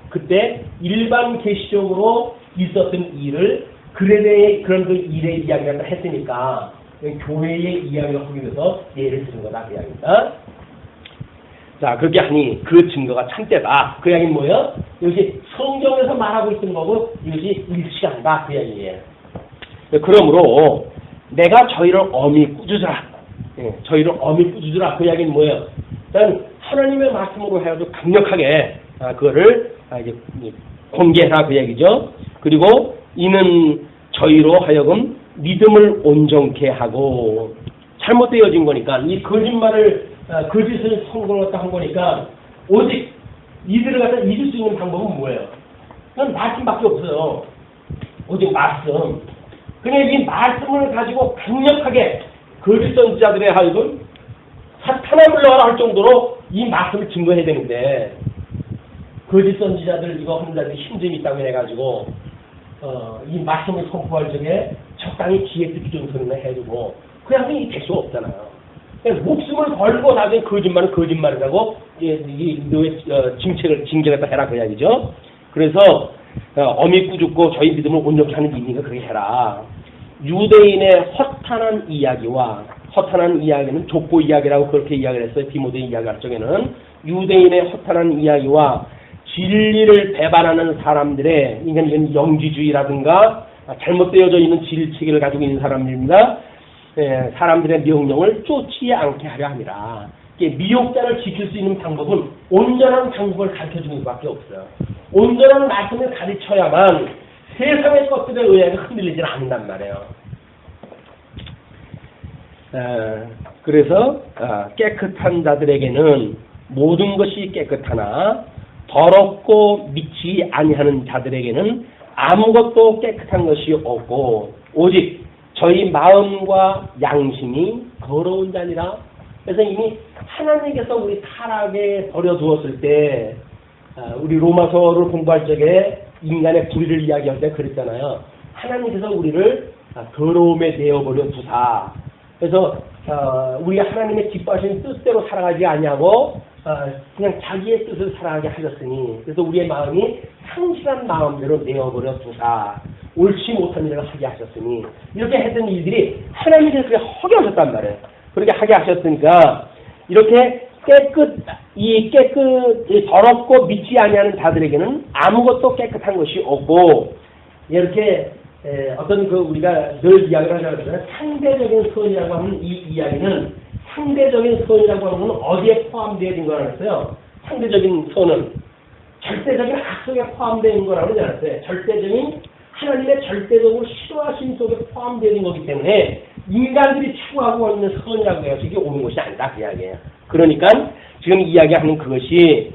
그때 일반 계시적으로 있었던 일을 그레데의 그런 그 일의 이야기를 했으니까 교회의 이야기를 하기 위해서 예를 드는 거다 그 이야기입니다. 자, 그렇게 하니 그 증거가 참되다. 그 이야기는 뭐예요? 이것이 성경에서 말하고 있는 거고 이것이 일치한다 그 이야기예요. 그러므로 내가 저희를 엄히 꾸짖으라. 저희를 엄히 꾸짖으라. 그 이야기는 뭐예요? 일단 하나님의 말씀으로 해가지고 강력하게 그거를 이제 공개해라 그 얘기죠. 그리고 이는 저희로 하여금 믿음을 온전케 하고, 잘못되어진 거니까 이 거짓말을 거짓을 성공을 한 거니까 오직 이들을 갖다 잊을 수 있는 방법은 뭐예요? 그건 말씀밖에 없어요. 오직 말씀. 그냥 이 말씀을 가지고 강력하게 거짓 선지자들의 하여금 사탄아 물러가라 할 정도로 이 말씀을 증거해야 되는데, 거짓 선지자들 이거 하는 자들이 힘듦이 있다고 해가지고 이 말씀을 선포할 적에 적당히 지혜 듣기 좋은 소리만 해주고 그냥 이 될 수 없잖아요. 그냥 목숨을 걸고 나중에 거짓말은 거짓말이라고 너의 징계를 해라 그 이야기죠. 그래서 엄히 꾸짖고 저희 믿음을 온전히 하는 이니까 그렇게 해라. 유대인의 허탄한 이야기와, 허탄한 이야기는 족보 이야기라고 그렇게 이야기를 했어요. 디모데 이야기할 적에는 유대인의 허탄한 이야기와 진리를 배반하는 사람들의, 이건 영지주의라든가 잘못되어져 있는 진리체계를 가지고 있는 사람들입니다. 사람들의 명령을 쫓지 않게 하려 함이라. 미혹자를 지킬 수 있는 방법은 온전한 방법을 가르쳐주는 것밖에 없어요. 온전한 말씀을 가르쳐야만 세상의 것들에 의해서 흔들리지 않는단 말이에요. 그래서 깨끗한 자들에게는 모든 것이 깨끗하나 더럽고 믿지 아니하는 자들에게는 아무것도 깨끗한 것이 없고 오직 저희 마음과 양심이 더러운 자니라. 그래서 이미 하나님께서 우리 타락에 버려두었을 때, 우리 로마서를 공부할 적에 인간의 불의를 이야기할 때 그랬잖아요. 하나님께서 우리를 더러움에 내어버려 두사. 그래서 우리가 하나님의 기뻐하시는 뜻대로 살아가지 아니하고 그냥 자기의 뜻을 살아가게 하셨으니, 그래서 우리의 마음이 상실한 마음대로 내어버려 두사. 옳지 못한 일을 하게 하셨으니, 이렇게 했던 일들이 하나님께서 그렇게 하게 하셨단 말이에요. 그렇게 하게 하셨으니까 이렇게 더럽고 믿지 아니하는 자들에게는 아무것도 깨끗한 것이 없고, 이렇게 어떤 우리가 늘 이야기를 하잖아요. 상대적인 선이라고 하는 이 이야기는, 상대적인 선이라고 하는 건 어디에 포함되어 있는 거라고 했어요? 상대적인 선은 절대적인 악 속에 포함되어 있는 거라고 그러지 않았어요. 절대적인 하나님의 절대적으로 싫어하신 속에 포함되어 있는 거기 때문에 인간들이 추구하고 있는 선이라고 해서 이게 옳은 것이 아니다 그 이야기예요. 그러니까 지금 이야기하는 그것이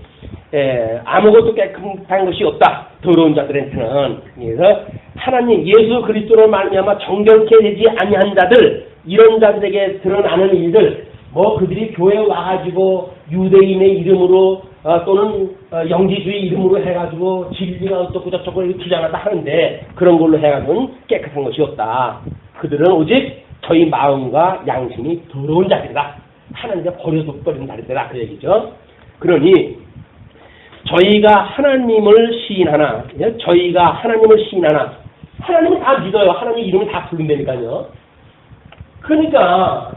아무것도 깨끗한 것이 없다. 더러운 자들한테는. 그래서 하나님 예수 그리스도로 말미암아 정결케 되지 아니한 자들 이런 자들에게 드러나는 일들 뭐 그들이 교회에 와가지고 유대인의 이름으로 또는 영지주의 이름으로 해가지고 진리가 어떻고 저쩌고 이렇게 주장하다 하는데 그런 걸로 해가지고는 깨끗한 것이 없다. 그들은 오직 저희 마음과 양심이 더러운 자들이다. 하나님께 버려둬버린 자들이다. 그 얘기죠. 그러니 저희가 하나님을 시인하나 하나님은 다 믿어요. 하나님 이름을 다 부른다니까요. 그러니까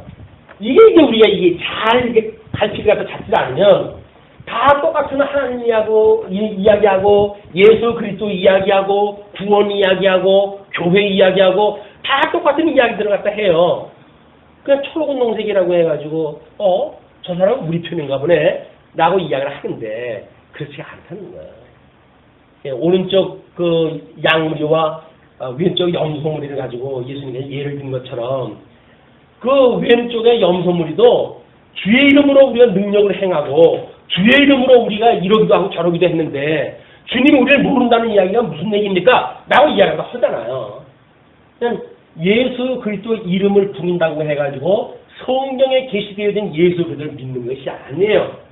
이게 우리가 이게 잘 이렇게 갈피를 갖다 잡지 않으면 다 똑같은 하나님 이야기하고 예수 그리스도 이야기하고 구원 이야기하고 교회 이야기하고 다 똑같은 이야기들을 갖다 해요. 그냥 초록은 농색이라고 해가지고 저 사람은 우리 편인가 보네 라고 이야기를 하는데 그렇지 않다는 거예요. 예, 오른쪽 그 양무리와 왼쪽 염소무리를 가지고 예수님께서 예를 든 것처럼 그 왼쪽의 염소무리도 주의 이름으로 우리가 능력을 행하고 주의 이름으로 우리가 이러기도 하고 저러기도 했는데 주님이 우리를 모른다는 이야기가 무슨 얘기입니까? 라고 이야기가 하잖아요. 그냥 예수 그리스도 이름을 부른다고 해가지고 성경에 계시되어진 예수 그리스도를 믿는 것이 아니에요.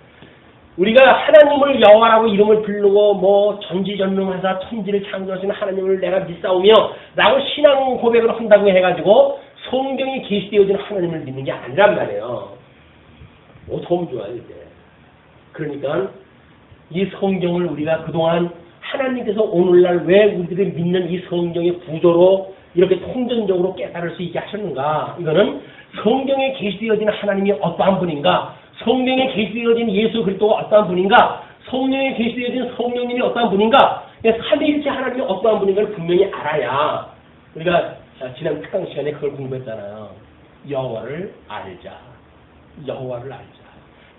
우리가 하나님을 여호와라고 이름을 부르고 뭐 전지전능하사 천지를 창조하시는 하나님을 내가 믿사오며 라고 신앙 고백을 한다고 해가지고 성경이 계시되어진 하나님을 믿는 게 아니란 말이에요. 도움 좋아요 이제. 그러니까 이 성경을 우리가 그동안 하나님께서 오늘날 왜 우리들이 믿는 이 성경의 구조로 이렇게 통전적으로 깨달을 수 있게 하셨는가. 이거는 성경에 계시되어진 하나님이 어떠한 분인가, 성경에 계시되어진 예수 그리스도가 어떠한 분인가, 성령에 계시되어진 성령님이 어떠한 분인가, 삼위일체 하나님이 어떠한 분인가를 분명히 알아야 우리가 지난 특강 시간에 그걸 공부했잖아요. 여호와를 알자.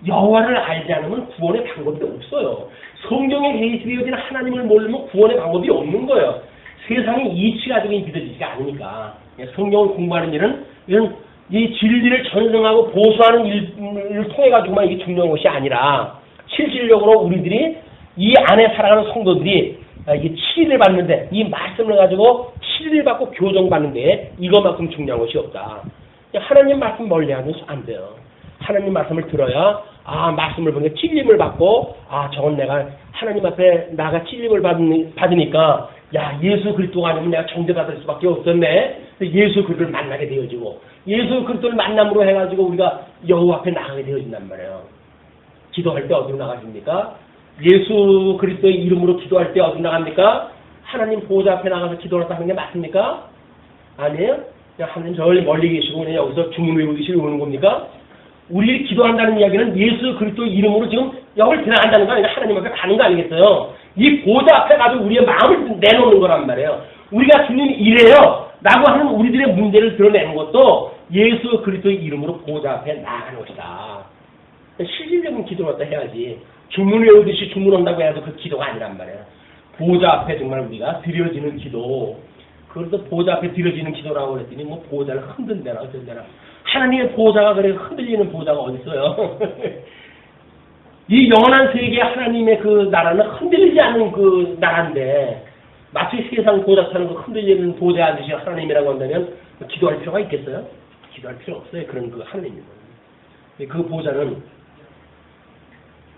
여호와를 알지 않으면 구원의 방법이 없어요. 성경에 계시되어진 하나님을 모르면 구원의 방법이 없는 거예요. 세상이 이치 가지고 믿어지지가 않으니까. 성경을 공부하는 일은 이런 이 진리를 전승하고 보수하는 일을 통해 가지고만 이게 중요한 것이 아니라 실질적으로 우리들이 이 안에 살아가는 성도들이 이게 치리를 받는데 이 말씀을 가지고 치리를 받고 교정받는데 이것만큼 중요한 것이 없다. 하나님 말씀 멀리하면 안 돼요. 하나님 말씀을 들어야 말씀을 보니까 찔림을 받고 저건 내가 하나님 앞에 나가 찔림을 받으니까 예수 그리스도가 아니면 내가 정죄받을 수밖에 없었네. 예수 그리스도를 만나게 되어지고 예수 그리스도를 만남으로 해가지고 우리가 여호와 앞에 나가게 되어진단 말이에요. 기도할 때 어디로 나가십니까? 예수 그리스도의 이름으로 기도할 때 어디로 나갑니까? 하나님 보호자 앞에 나가서 기도를 하는 게 맞습니까? 아니에요? 그냥 하나님 저 멀리 계시고 그냥 여기서 주문 외우듯이 오는 겁니까? 우리 기도한다는 이야기는 예수 그리스도 이름으로 지금 여기를 지나간다는 거 아니라 하나님 앞에 가는 거 아니겠어요? 이 보좌 앞에 가서 우리의 마음을 내놓는 거란 말이에요. 우리가 주님 이래요 라고 하는 우리들의 문제를 드러내는 것도 예수 그리스도의 이름으로 보좌 앞에 나가는 것이다. 실질적인 기도를 갖다 해야지. 주문 외우듯이 주문한다고 해서 그 기도가 아니란 말이에요. 보좌 앞에 정말 우리가 드려지는 기도. 그래서 보좌 앞에 드려지는 기도라고 그랬더니 뭐 보좌를 흔든다나 어쩐다나. 하나님의 보좌가 그래 흔들리는 보좌가 어디 있어요? 이 영원한 세계 하나님의 그 나라는 흔들리지 않는 그 나라인데 마치 세상 보좌 타는 거 흔들리는 보좌 아저씨 하나님이라고 한다면 기도할 필요가 있겠어요? 기도할 필요 없어요. 그런 그 하나님은. 그 보좌는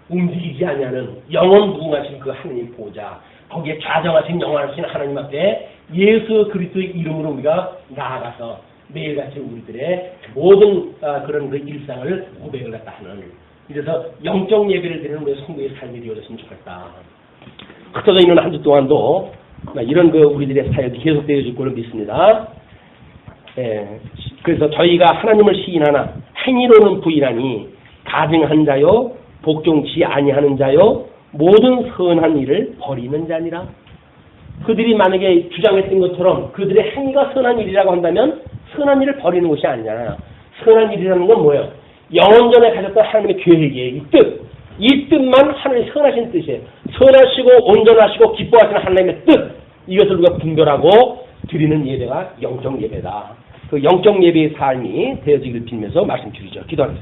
움직이지 아니하는 영원 무궁하신 그 하나님 보좌, 거기에 좌정하신 영원하신 하나님 앞에 예수 그리스도의 이름으로 우리가 나아가서 매일같이 우리들의 모든 그런 그 일상을 고백을 갖다 하는, 이래서 영적 예배를 드리는 우리 성도의 삶이 되어졌으면 좋겠다. 흩어져 있는 한 주 동안도 이런 그 우리들의 사역이 계속되어질 걸로 믿습니다. 그래서 저희가 하나님을 시인하나 행위로는 부인하니 가증한 자요 복종치 아니하는 자요 모든 선한 일을 버리는 자니라. 그들이 만약에 주장했던 것처럼 그들의 행위가 선한 일이라고 한다면 선한 일을 버리는 것이 아니잖아요. 선한 일이라는 건 뭐예요? 영원전에 가졌던 하나님의 계획의 이 뜻, 이 뜻만 하늘이 선하신 뜻이에요. 선하시고 온전하시고 기뻐하시는 하나님의 뜻, 이것을 우리가 분별하고 드리는 예배가 영적 예배다. 그 영적 예배의 삶이 되어지기를 빌면서 말씀드리죠. 기도하겠습니다.